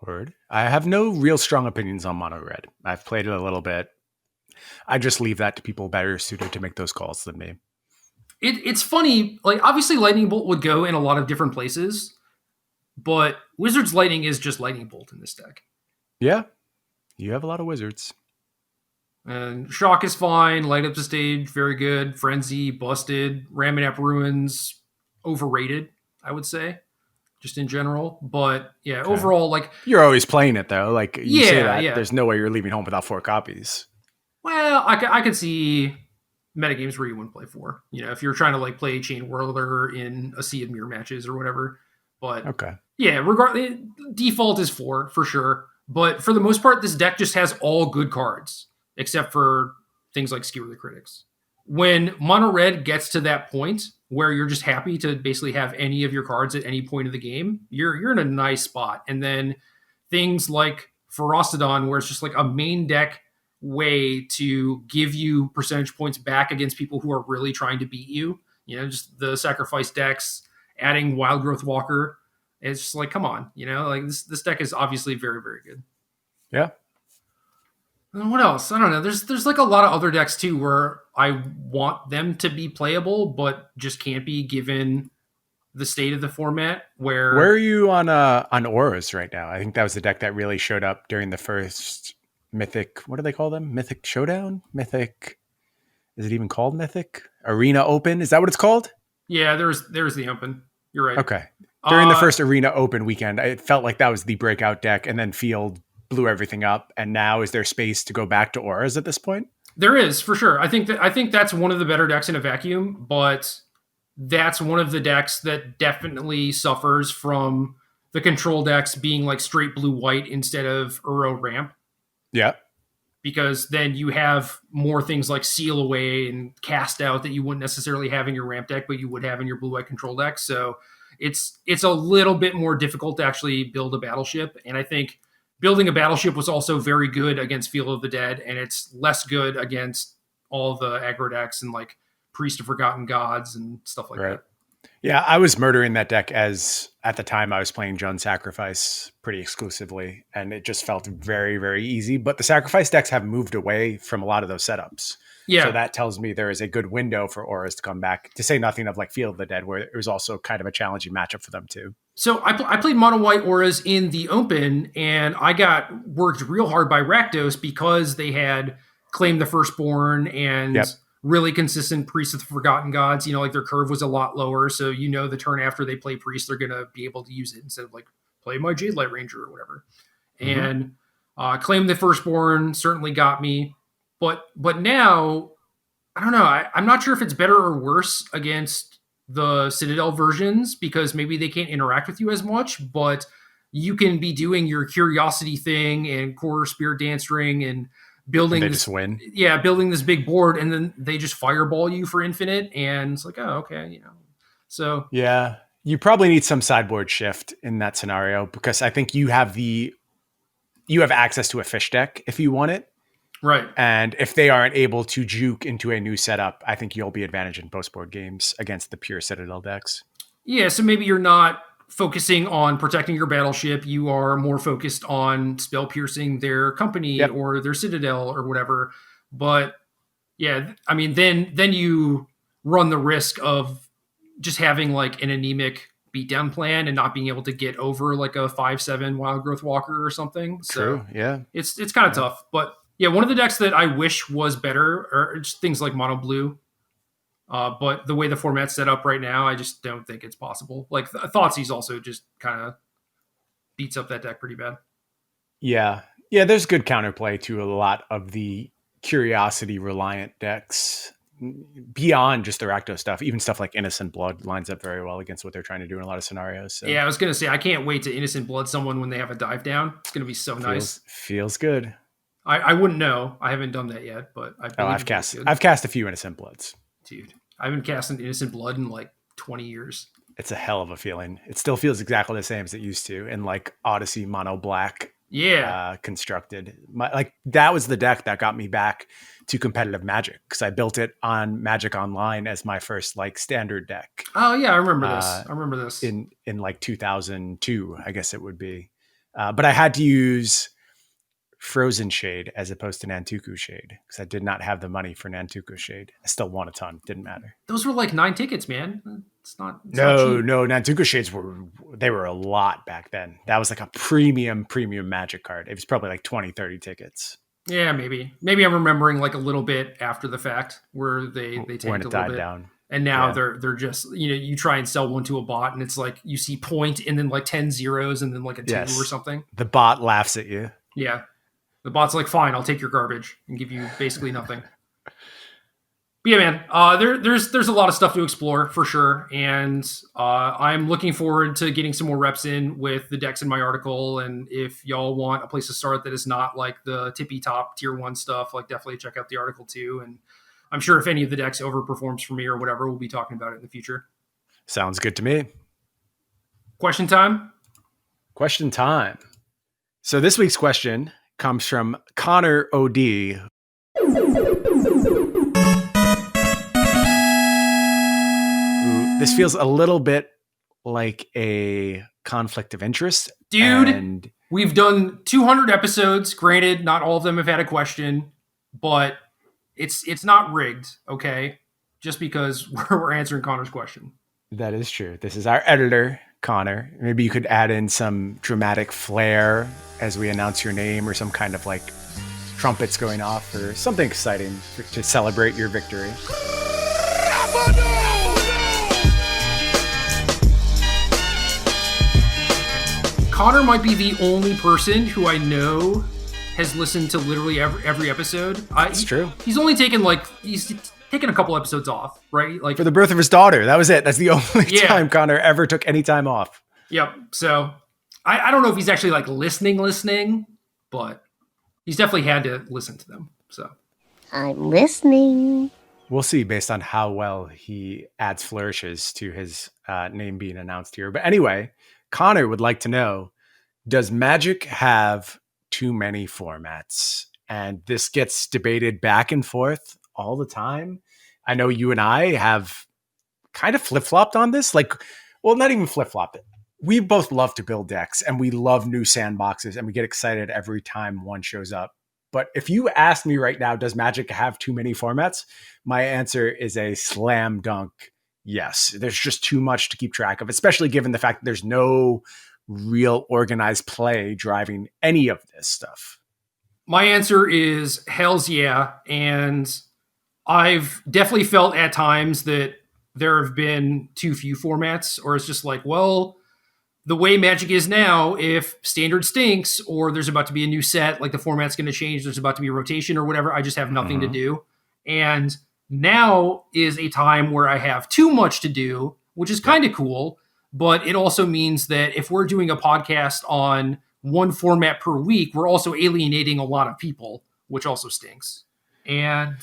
Word. I have no real strong opinions on mono red. I've played it a little bit. I just leave that to people better suited to make those calls than me. It's funny. Like, obviously, Lightning Bolt would go in a lot of different places, but Wizard's Lightning is just Lightning Bolt in this deck. Yeah. You have a lot of wizards. And Shock is fine. Light Up the Stage, very good. Frenzy, busted. Raminap Ruins, overrated, I would say, just in general. But yeah, okay. Overall, like... You're always playing it, though. Like, you say that, there's no way you're leaving home without 4 copies. Well, I could see metagames where you wouldn't play 4. If you're trying to like play Chain Whirler in a sea of mirror matches or whatever. But okay. Yeah, default is 4 for sure. But for the most part, this deck just has all good cards, except for things like Skewer the Critics. When mono red gets to that point where you're just happy to basically have any of your cards at any point of the game, you're in a nice spot. And then things like Ferocity, where it's just like a main deck way to give you percentage points back against people who are really trying to beat you. Just the sacrifice decks, adding Wild Growth Walker. It's just like, come on, like this deck is obviously very, very good. Yeah. And what else? I don't know. There's like a lot of other decks too where I want them to be playable, but just can't be given the state of the format. Where are you on auras right now? I think that was the deck that really showed up during the first Mythic. What do they call them? Mythic Showdown? Mythic. Is it even called Mythic? Arena Open? Is that what it's called? Yeah, there's the Open. You're right. Okay. During the first Arena Open weekend, it felt like that was the breakout deck, and then Field blew everything up. And now is there space to go back to auras at this point? There is, for sure. I think that's one of the better decks in a vacuum, but that's one of the decks that definitely suffers from the control decks being like straight blue-white instead of Uro ramp. Yeah. Because then you have more things like Seal Away and Cast Out that you wouldn't necessarily have in your ramp deck, but you would have in your blue-white control deck. So it's a little bit more difficult to actually build a battleship. And I think building a battleship was also very good against Field of the Dead, and it's less good against all the aggro decks and like Priest of Forgotten Gods and stuff like that. Yeah, I was murdering that deck as at the time I was playing Jund Sacrifice pretty exclusively, and it just felt very, very easy. But the Sacrifice decks have moved away from a lot of those setups. Yeah. So that tells me there is a good window for auras to come back, to say nothing of like Field of the Dead, where it was also kind of a challenging matchup for them too. So I played mono white auras in the Open, and I got worked real hard by Rakdos because they had Claim the Firstborn and really consistent Priest of the Forgotten Gods. Like their curve was a lot lower, so the turn after they play Priest, they're going to be able to use it instead of like play my Jade Light Ranger or whatever. Mm-hmm. And Claim the Firstborn certainly got me. But now, I don't know. I'm not sure if it's better or worse against the Citadel versions because maybe they can't interact with you as much, but you can be doing your Curiosity thing and Core Spirit Dance Ring and building this win. Yeah, building this big board, and then they just fireball you for infinite, and it's like, oh, okay, So yeah, you probably need some sideboard shift in that scenario because I think you have access to a fish deck if you want it. Right. And if they aren't able to juke into a new setup, I think you'll be advantaged in post-board games against the pure Citadel decks. Yeah, so maybe you're not focusing on protecting your battleship. You are more focused on spell piercing their company or their citadel or whatever. But yeah, I mean, then you run the risk of just having like an anemic beatdown plan and not being able to get over like a 5/7 wild growth walker or something. True. So Yeah. it's kind of tough. But yeah, one of the decks that I wish was better are just things like mono blue. But the way the format's set up right now, I just don't think it's possible. Like Thoughtseize also just kind of beats up that deck pretty bad. Yeah. Yeah, there's good counterplay to a lot of the curiosity reliant decks beyond just the Rakdos stuff. Even stuff like Innocent Blood lines up very well against what they're trying to do in a lot of scenarios. So. Yeah, I was going to say, I can't wait to Innocent Blood someone when they have a dive down. It's going to be so nice. Feels good. I wouldn't know. I haven't done that yet, but I've cast a few Innocent Bloods. Dude, I haven't cast an Innocent Blood in like 20 years. It's a hell of a feeling. It still feels exactly the same as it used to in like Odyssey mono black. Yeah. Constructed. That was the deck that got me back to competitive Magic because I built it on Magic Online as my first like standard deck. Oh yeah, I remember this. In like 2002, I guess it would be. But I had to use Frozen Shade as opposed to Nantuku Shade because I did not have the money for Nantuku Shade. I still won a ton. Didn't matter. Those were like 9 tickets, man. It's not cheap. No. Nantuku Shades were a lot back then. That was like a premium Magic card. It was probably like 20, 30 tickets. Yeah, maybe I'm remembering like a little bit after the fact where they tanked when it a little died bit. down. And now they're just, you try and sell one to a bot and it's like you see point and then like 10 zeros and then like a 2 or something. The bot laughs at you. Yeah. The bot's like, fine, I'll take your garbage and give you basically nothing. But yeah, man, there's a lot of stuff to explore for sure. And I'm looking forward to getting some more reps in with the decks in my article. And if y'all want a place to start that is not like the tippy top tier 1 stuff, like definitely check out the article too. And I'm sure if any of the decks overperforms for me or whatever, we'll be talking about it in the future. Sounds good to me. Question time? Question time. So this week's question comes from Connor O.D. This feels a little bit like a conflict of interest. Dude, we've done 200 episodes. Granted, not all of them have had a question, but it's not rigged, okay? Just because we're answering Connor's question. That is true. This is our editor, Connor. Maybe you could add in some dramatic flair as we announce your name or some kind of like trumpets going off or something exciting to celebrate your victory. Connor might be the only person who I know has listened to literally every episode. That's true. He's only taken he's taken a couple episodes off, right? Like for the birth of his daughter. That was it. That's the only time Connor ever took any time off. Yep. So I don't know if he's actually like listening, but he's definitely had to listen to them. So I'm listening. We'll see based on how well he adds flourishes to his name being announced here. But anyway, Connor would like to know, does Magic have too many formats? And this gets debated back and forth all the time. I know you and I have kind of flip-flopped on this. Not even flip-flopped. We both love to build decks and we love new sandboxes and we get excited every time one shows up. But if you ask me right now, does Magic have too many formats? My answer is a slam dunk yes. There's just too much to keep track of, especially given the fact that there's no real organized play driving any of this stuff. My answer is hells yeah. And I've definitely felt at times that there have been too few formats, or it's just like, well, the way Magic is now, if standard stinks or there's about to be a new set, like the format's going to change, there's about to be a rotation or whatever, I just have nothing to do. And now is a time where I have too much to do, which is kind of cool. But it also means that if we're doing a podcast on one format per week, we're also alienating a lot of people, which also stinks. And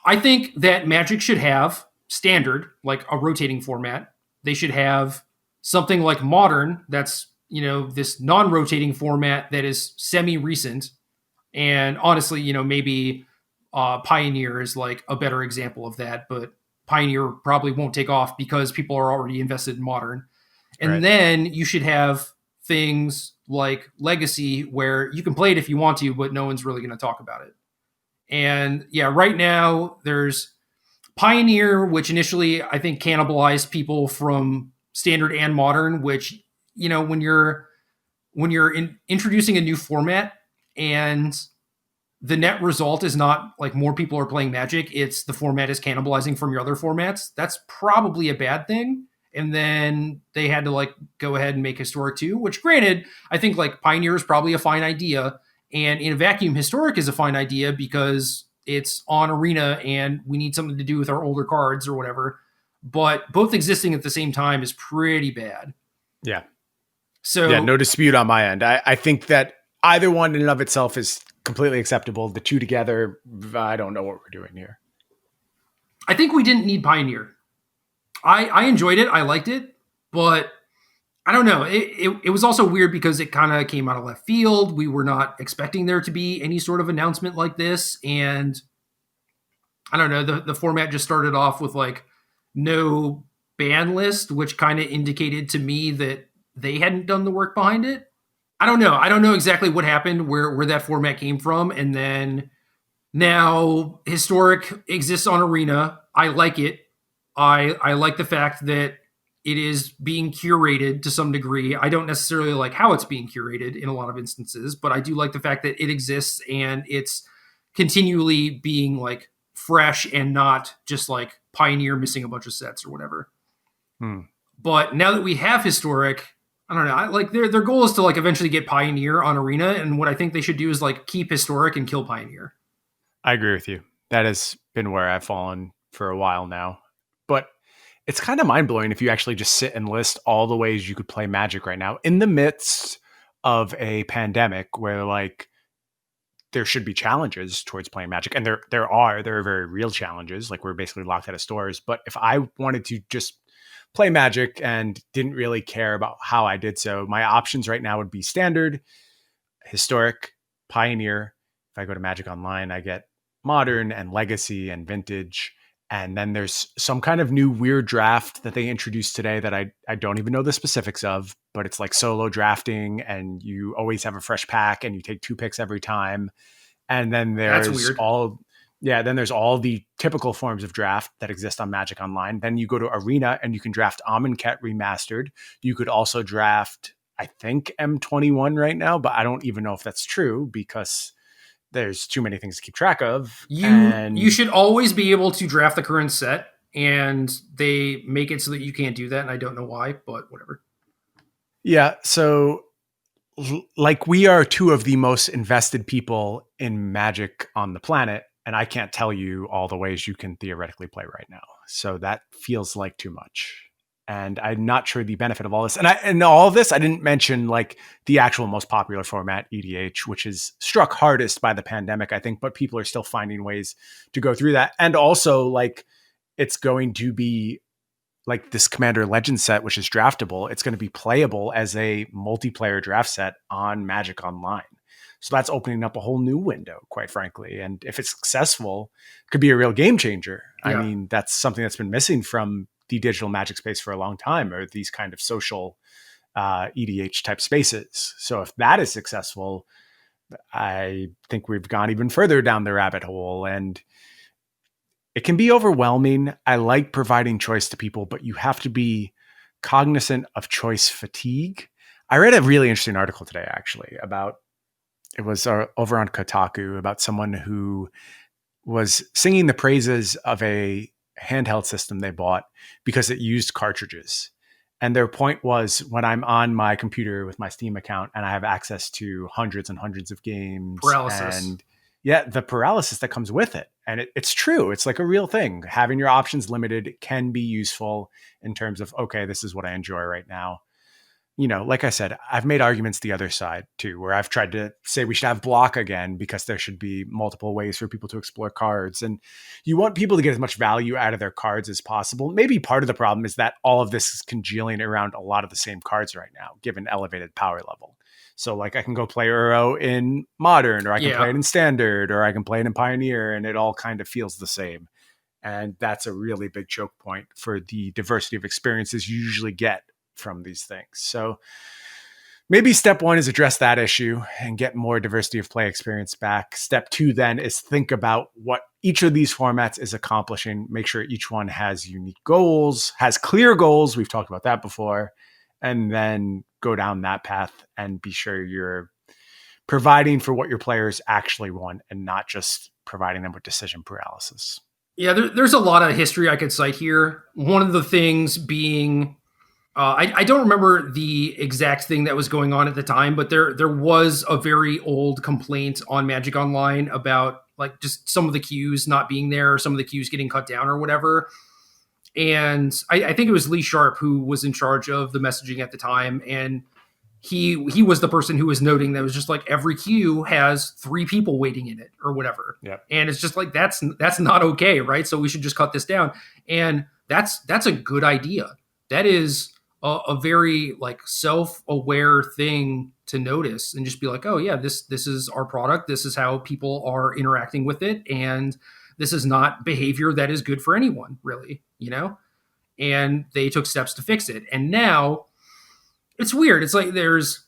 I think that Magic should have standard, like a rotating format. They should have something like Modern, that's, this non-rotating format that is semi-recent. And honestly, maybe Pioneer is like a better example of that, but Pioneer probably won't take off because people are already invested in Modern. And Right. then you should have things like Legacy where you can play it if you want to, but no one's really going to talk about it. And yeah, right now there's Pioneer, which initially I think cannibalized people from Standard and Modern, which, when you're introducing a new format and the net result is not like more people are playing Magic, it's the format is cannibalizing from your other formats, that's probably a bad thing. And then they had to like go ahead and make Historic too, which granted, I think like Pioneer is probably a fine idea. And in a vacuum, Historic is a fine idea because it's on Arena and we need something to do with our older cards or whatever. But both existing at the same time is pretty bad. Yeah. So Yeah, no dispute on my end. I think that either one in and of itself is completely acceptable. The two together, I don't know what we're doing here. I think we didn't need Pioneer. I enjoyed it. I liked it, but I don't know. It was also weird because it kind of came out of left field. We were not expecting there to be any sort of announcement like this. And I don't know, the format just started off with like no ban list, which kind of indicated to me that they hadn't done the work behind it. I don't know. I don't know exactly what happened, where that format came from. And then now Historic exists on Arena. I like it. I like the fact that it is being curated to some degree. I don't necessarily like how it's being curated in a lot of instances, but I do like the fact that it exists and it's continually being like fresh and not just like Pioneer missing a bunch of sets or whatever. But now that we have Historic, I don't know. Like their goal is to like eventually get Pioneer on Arena, and what I think they should do is like keep Historic and kill Pioneer. I agree with you. That has been where I've fallen for a while now. But it's kind of mind-blowing if you actually just sit and list all the ways you could play Magic right now in the midst of a pandemic where like there should be challenges towards playing Magic. And there are very real challenges. Like we're basically locked out of stores. But if I wanted to just play Magic and didn't really care about how I did so, my options right now would be Standard, Historic, Pioneer. If I go to Magic Online, I get Modern and Legacy and Vintage. And then there's some kind of new weird draft that they introduced today that I don't even know the specifics of, but it's like solo drafting and you always have a fresh pack and you take 2 picks every time. And then there's then there's all the typical forms of draft that exist on Magic Online. Then you go to Arena and you can draft Amonkhet Remastered. You could also draft, I think, M21 right now, but I don't even know if that's true because there's too many things to keep track of. You should always be able to draft the current set, and they make it so that you can't do that, and I don't know why, but whatever. Yeah, so like we are two of the most invested people in Magic on the planet, and I can't tell you all the ways you can theoretically play right now. So that feels like too much. And I'm not sure the benefit of all this. And all of this, I didn't mention like the actual most popular format, EDH, which is struck hardest by the pandemic, I think, but people are still finding ways to go through that. And also like it's going to be like this Commander Legend set, which is draftable. It's going to be playable as a multiplayer draft set on Magic Online. So that's opening up a whole new window, quite frankly. And if it's successful, it could be a real game changer. Yeah. I mean, that's something that's been missing from the digital Magic space for a long time, or these kind of social EDH type spaces. So if that is successful, I think we've gone even further down the rabbit hole, and it can be overwhelming. I like providing choice to people, but you have to be cognizant of choice fatigue. I read a really interesting article today, actually, it was over on Kotaku, about someone who was singing the praises of a handheld system they bought because it used cartridges. And their point was, when I'm on my computer with my Steam account and I have access to hundreds and hundreds of games, and the paralysis that comes with it. And it's true. It's like a real thing. Having your options limited can be useful in terms of, okay, this is what I enjoy right now. You know, like I said, I've made arguments the other side too, where I've tried to say we should have block again because there should be multiple ways for people to explore cards. And you want people to get as much value out of their cards as possible. Maybe part of the problem is that all of this is congealing around a lot of the same cards right now, given elevated power level. So like I can go play Uro in Modern, or I can Yeah. play it in Standard, or I can play it in Pioneer, and it all kind of feels the same. And that's a really big choke point for the diversity of experiences you usually get from these things. So maybe step one is address that issue and get more diversity of play experience back. Step two then is think about what each of these formats is accomplishing. Make sure each one has unique goals, has clear goals. We've talked about that before. And then go down that path and be sure you're providing for what your players actually want and not just providing them with decision paralysis. Yeah, there's a lot of history I could cite here. One of the things being, I don't remember the exact thing that was going on at the time, but there was a very old complaint on Magic Online about like just some of the queues not being there, or some of the queues getting cut down or whatever. And I think it was Lee Sharp who was in charge of the messaging at the time, and he was the person who was noting that it was just like every queue has 3 people waiting in it or whatever. Yep. And it's just like that's not okay, right? So we should just cut this down. And that's a good idea. That is a very like self-aware thing to notice and just be like, oh yeah, this is our product. This is how people are interacting with it, and this is not behavior that is good for anyone, really, you know? And they took steps to fix it. And now it's weird. It's like there's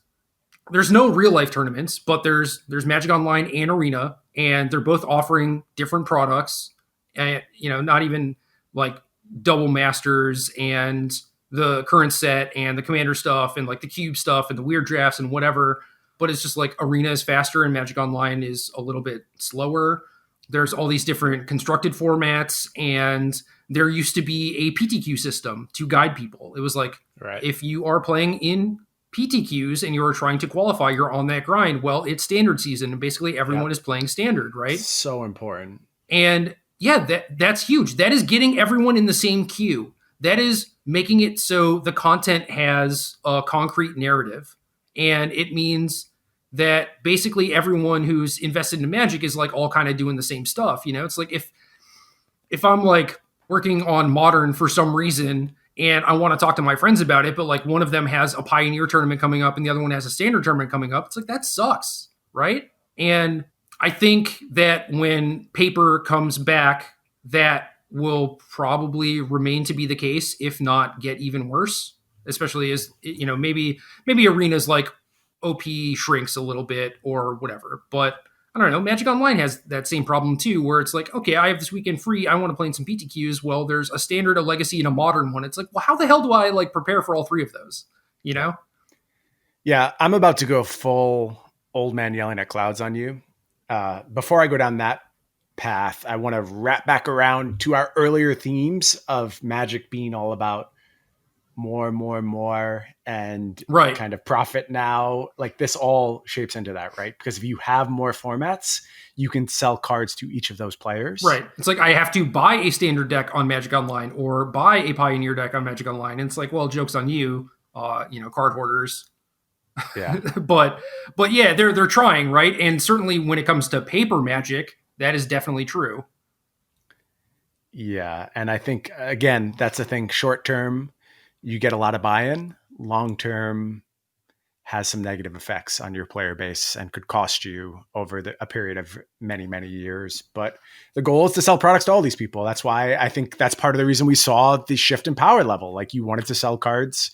no real life tournaments, but there's Magic Online and Arena, and they're both offering different products. And not even like double masters and the current set and the commander stuff and like the cube stuff and the weird drafts and whatever. But it's just like Arena is faster and Magic Online is a little bit slower. There's all these different constructed formats, and there used to be a PTQ system to guide people. It was like, right, if you are playing in PTQs and you're trying to qualify, you're on that grind. Well, it's standard season, and basically everyone is playing standard, right? So important. And yeah, that's huge. That is getting everyone in the same queue. That is making it so the content has a concrete narrative. And it means that basically everyone who's invested in Magic is like all kind of doing the same stuff. It's like if I'm like working on Modern for some reason and I want to talk to my friends about it, but like one of them has a Pioneer tournament coming up and the other one has a Standard tournament coming up, it's like that sucks, right? And I think that when paper comes back, that will probably remain to be the case, if not get even worse, especially as, maybe Arena's like OP shrinks a little bit or whatever. But I don't know, Magic Online has that same problem too, where it's like, okay, I have this weekend free, I want to play in some PTQs. Well, there's a Standard, a Legacy, and a Modern one. It's like, well, how the hell do I like prepare for all 3 of those? Yeah, I'm about to go full old man yelling at clouds on you. Before I go down that path, I want to wrap back around to our earlier themes of Magic being all about more, and right, kind of profit now. Like this all shapes into that, right? Because if you have more formats, you can sell cards to each of those players. Right. It's like I have to buy a Standard deck on Magic Online or buy a Pioneer deck on Magic Online. And it's like, well, joke's on you, card hoarders. Yeah. but yeah, they're trying, right? And certainly when it comes to paper Magic, that is definitely true. Yeah. And I think, again, that's the thing. Short term, you get a lot of buy-in. Long term has some negative effects on your player base and could cost you over a period of many, many years. But the goal is to sell products to all these people. That's why I think that's part of the reason we saw the shift in power level. Like you wanted to sell cards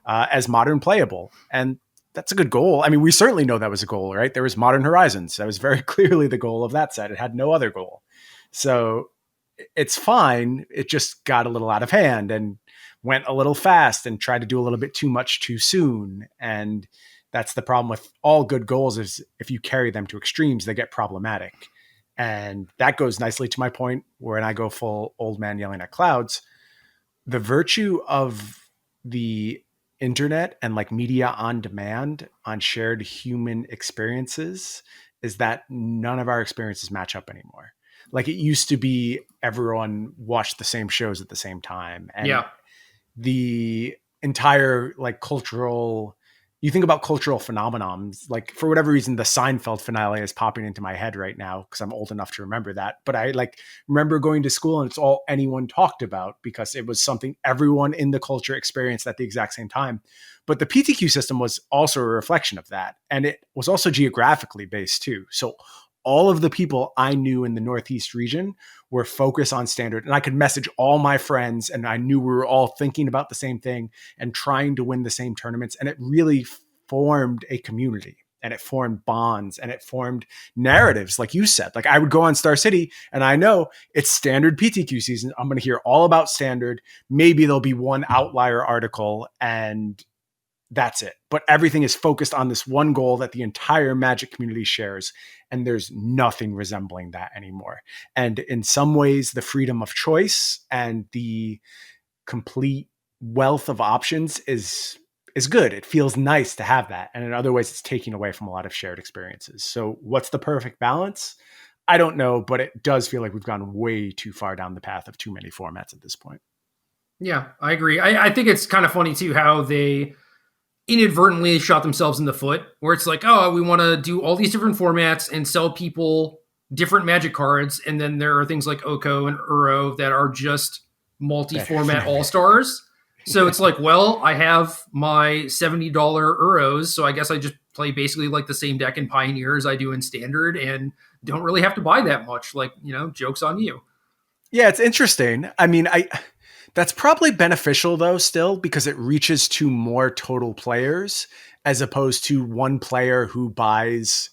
as Modern playable. And that's a good goal. I mean, we certainly know that was a goal, right? There was Modern Horizons. That was very clearly the goal of that set. It had no other goal. So it's fine. It just got a little out of hand and went a little fast and tried to do a little bit too much too soon. And that's the problem with all good goals, is if you carry them to extremes, they get problematic. And that goes nicely to my point when I go full old man yelling at clouds. The virtue of the internet and like media on demand on shared human experiences is that none of our experiences match up anymore. Like it used to be everyone watched the same shows at the same time. And the entire like cultural, you think about cultural phenomenons, like for whatever reason, the Seinfeld finale is popping into my head right now because I'm old enough to remember that. But I like remember going to school and it's all anyone talked about because it was something everyone in the culture experienced at the exact same time. But the PTQ system was also a reflection of that. And it was also geographically based too. So all of the people I knew in the Northeast region were focused on standard. And I could message all my friends and I knew we were all thinking about the same thing and trying to win the same tournaments. And it really formed a community and it formed bonds and it formed narratives. Like you said, like I would go on Star City and I know it's standard PTQ season. I'm going to hear all about standard. Maybe there'll be one outlier article and that's it. But everything is focused on this one goal that the entire Magic community shares. And there's nothing resembling that anymore. And in some ways, the freedom of choice and the complete wealth of options is good. It feels nice to have that. And in other ways, it's taking away from a lot of shared experiences. So what's the perfect balance? I don't know, but it does feel like we've gone way too far down the path of too many formats at this point. Yeah, I agree. I think it's kind of funny too how they inadvertently shot themselves in the foot, where it's like, oh, we want to do all these different formats and sell people different Magic cards, and then there are things like Oko and Uro that are just multi-format all-stars. So it's like, well, I have my $70 Uros, so I guess I just play basically like the same deck in Pioneer as I do in Standard and don't really have to buy that much. Like, joke's on you. Yeah, it's interesting. I mean, that's probably beneficial though still because it reaches to more total players as opposed to one player who buys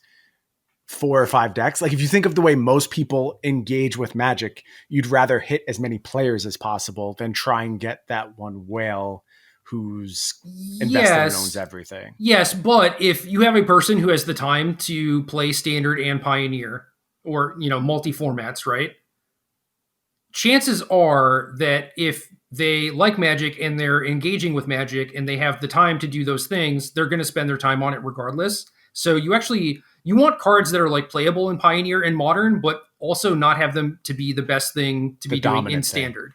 4 or 5 decks. Like if you think of the way most people engage with Magic, you'd rather hit as many players as possible than try and get that one whale who's invested and owns everything. Yes, but if you have a person who has the time to play Standard and Pioneer or, multi-formats, right? Chances are that if they like Magic and they're engaging with Magic and they have the time to do those things, they're going to spend their time on it regardless. So you want cards that are like playable in Pioneer and Modern, but also not have them to be the best thing to be doing in Standard.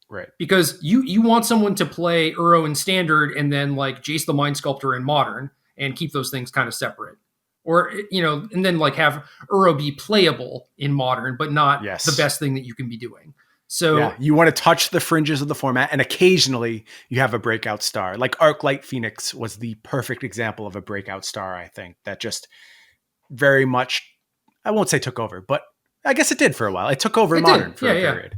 Right. Because you want someone to play Uro in Standard and then like Jace the Mind Sculptor in Modern and keep those things kind of separate. Or, and then like have Uro be playable in Modern, but not the best thing that you can be doing. So yeah, you want to touch the fringes of the format, and occasionally you have a breakout star. Like Arclight Phoenix was the perfect example of a breakout star, I think, that just very much, I won't say took over, but I guess it did for a while. It took over Modern for a period.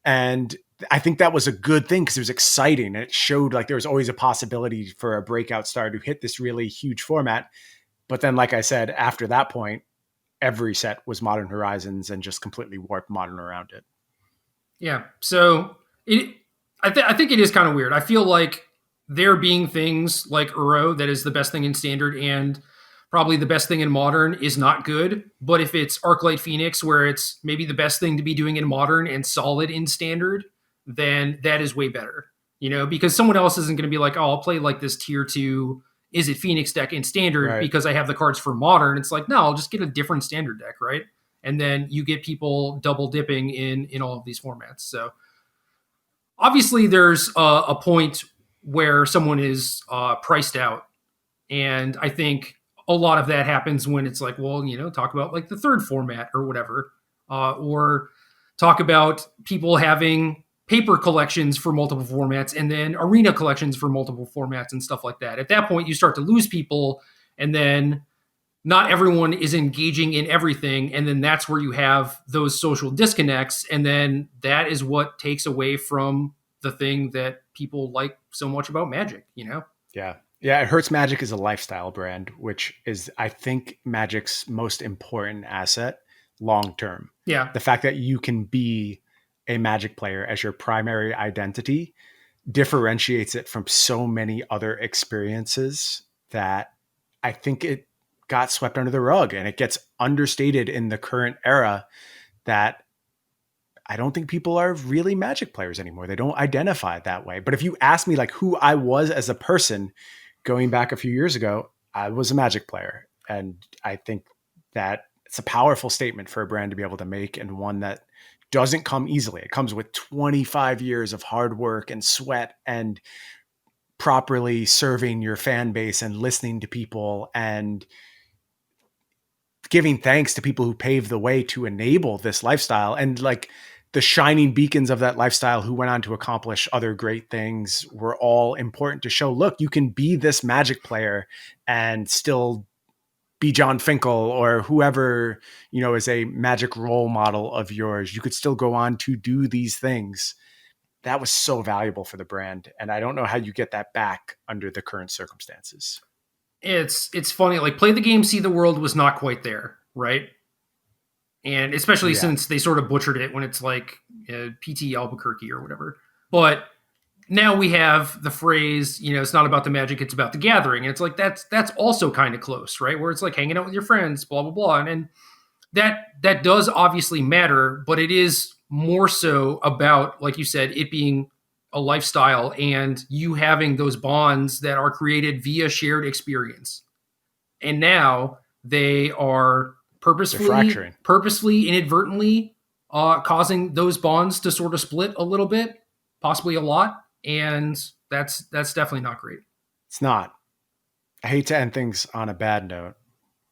And I think that was a good thing because it was exciting. And it showed like there was always a possibility for a breakout star to hit this really huge format. But then, like I said, after that point, every set was Modern Horizons and just completely warped Modern around it. Yeah. So I think it is kind of weird. I feel like there being things like Uro that is the best thing in Standard and probably the best thing in Modern is not good. But if it's Arclight Phoenix, where it's maybe the best thing to be doing in Modern and solid in Standard, then that is way better. Because someone else isn't going to be like, oh, I'll play like this tier 2 Is It Phoenix deck in Standard because I have the cards for Modern. It's like, no, I'll just get a different Standard deck, right? And then you get people double dipping in all of these formats. So obviously there's a point where someone is priced out. And I think a lot of that happens when it's like, well, talk about like the third format or whatever, or talk about people having paper collections for multiple formats and then arena collections for multiple formats and stuff like that. At that point, you start to lose people, and then not everyone is engaging in everything. And then that's where you have those social disconnects. And then that is what takes away from the thing that people like so much about Magic, Yeah. Yeah. It hurts Magic as a lifestyle brand, which is, I think, Magic's most important asset long-term. Yeah. The fact that you can be a Magic player as your primary identity differentiates it from so many other experiences that I think it got swept under the rug, and it gets understated in the current era that I don't think people are really Magic players anymore. They don't identify that way. But if you ask me like who I was as a person going back a few years ago, I was a Magic player. And I think that it's a powerful statement for a brand to be able to make, and one that doesn't come easily. It comes with 25 years of hard work and sweat and properly serving your fan base and listening to people and giving thanks to people who paved the way to enable this lifestyle, and like the shining beacons of that lifestyle who went on to accomplish other great things were all important to show, look, you can be this Magic player and still be John Finkel or whoever, is a Magic role model of yours. You could still go on to do these things. That was so valuable for the brand. And I don't know how you get that back under the current circumstances. It's funny, like play the game, see the world was not quite there, right? And especially since they sort of butchered it when it's like PT Albuquerque or whatever. But now we have the phrase, it's not about the Magic, it's about the gathering. And it's like, that's also kind of close, right? Where it's like hanging out with your friends, blah, blah, blah. And that does obviously matter, but it is more so about, like you said, it being a lifestyle and you having those bonds that are created via shared experience. And now they are purposefully, inadvertently causing those bonds to sort of split a little bit, possibly a lot. And that's definitely not great. It's not. I hate to end things on a bad note.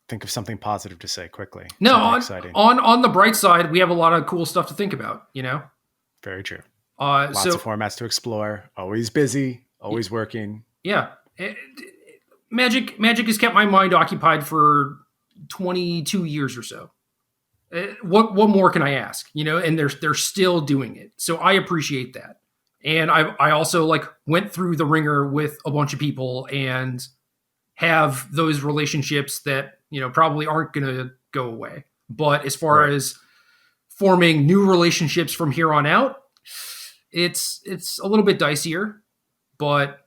Think of something positive to say quickly. No, on the bright side, we have a lot of cool stuff to think about, Very true. Lots of formats to explore. Always busy, always working. Yeah. Magic has kept my mind occupied for 22 years or so. What more can I ask? And they're still doing it. So I appreciate that. And I also went through the ringer with a bunch of people and have those relationships that, probably aren't going to go away. But as far as forming new relationships from here on out, it's a little bit dicier, but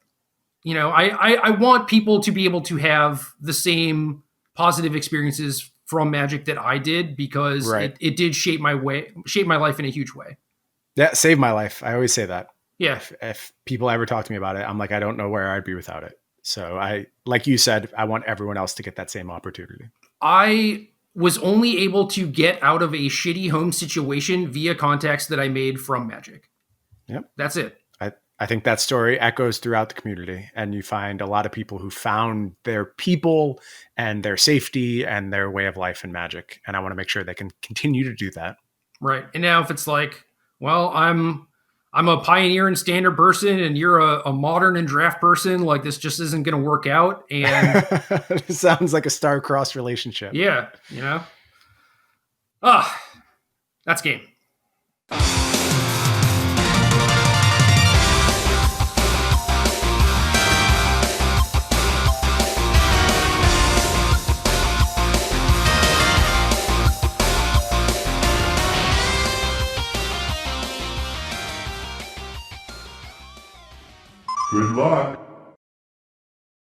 I want people to be able to have the same positive experiences from Magic that I did, because it did shape my life in a huge way. Yeah. Saved my life. I always say that. Yeah. If people ever talk to me about it, I'm like, I don't know where I'd be without it. So like you said, I want everyone else to get that same opportunity. I was only able to get out of a shitty home situation via contacts that I made from Magic. Yep. That's it. I think that story echoes throughout the community, and you find a lot of people who found their people and their safety and their way of life in Magic. And I want to make sure they can continue to do that. Right. And now if it's like, well, I'm a pioneer and standard person and you're a modern and draft person, like this just isn't going to work out. And it sounds like a star-crossed relationship. Yeah. That's game. Good luck.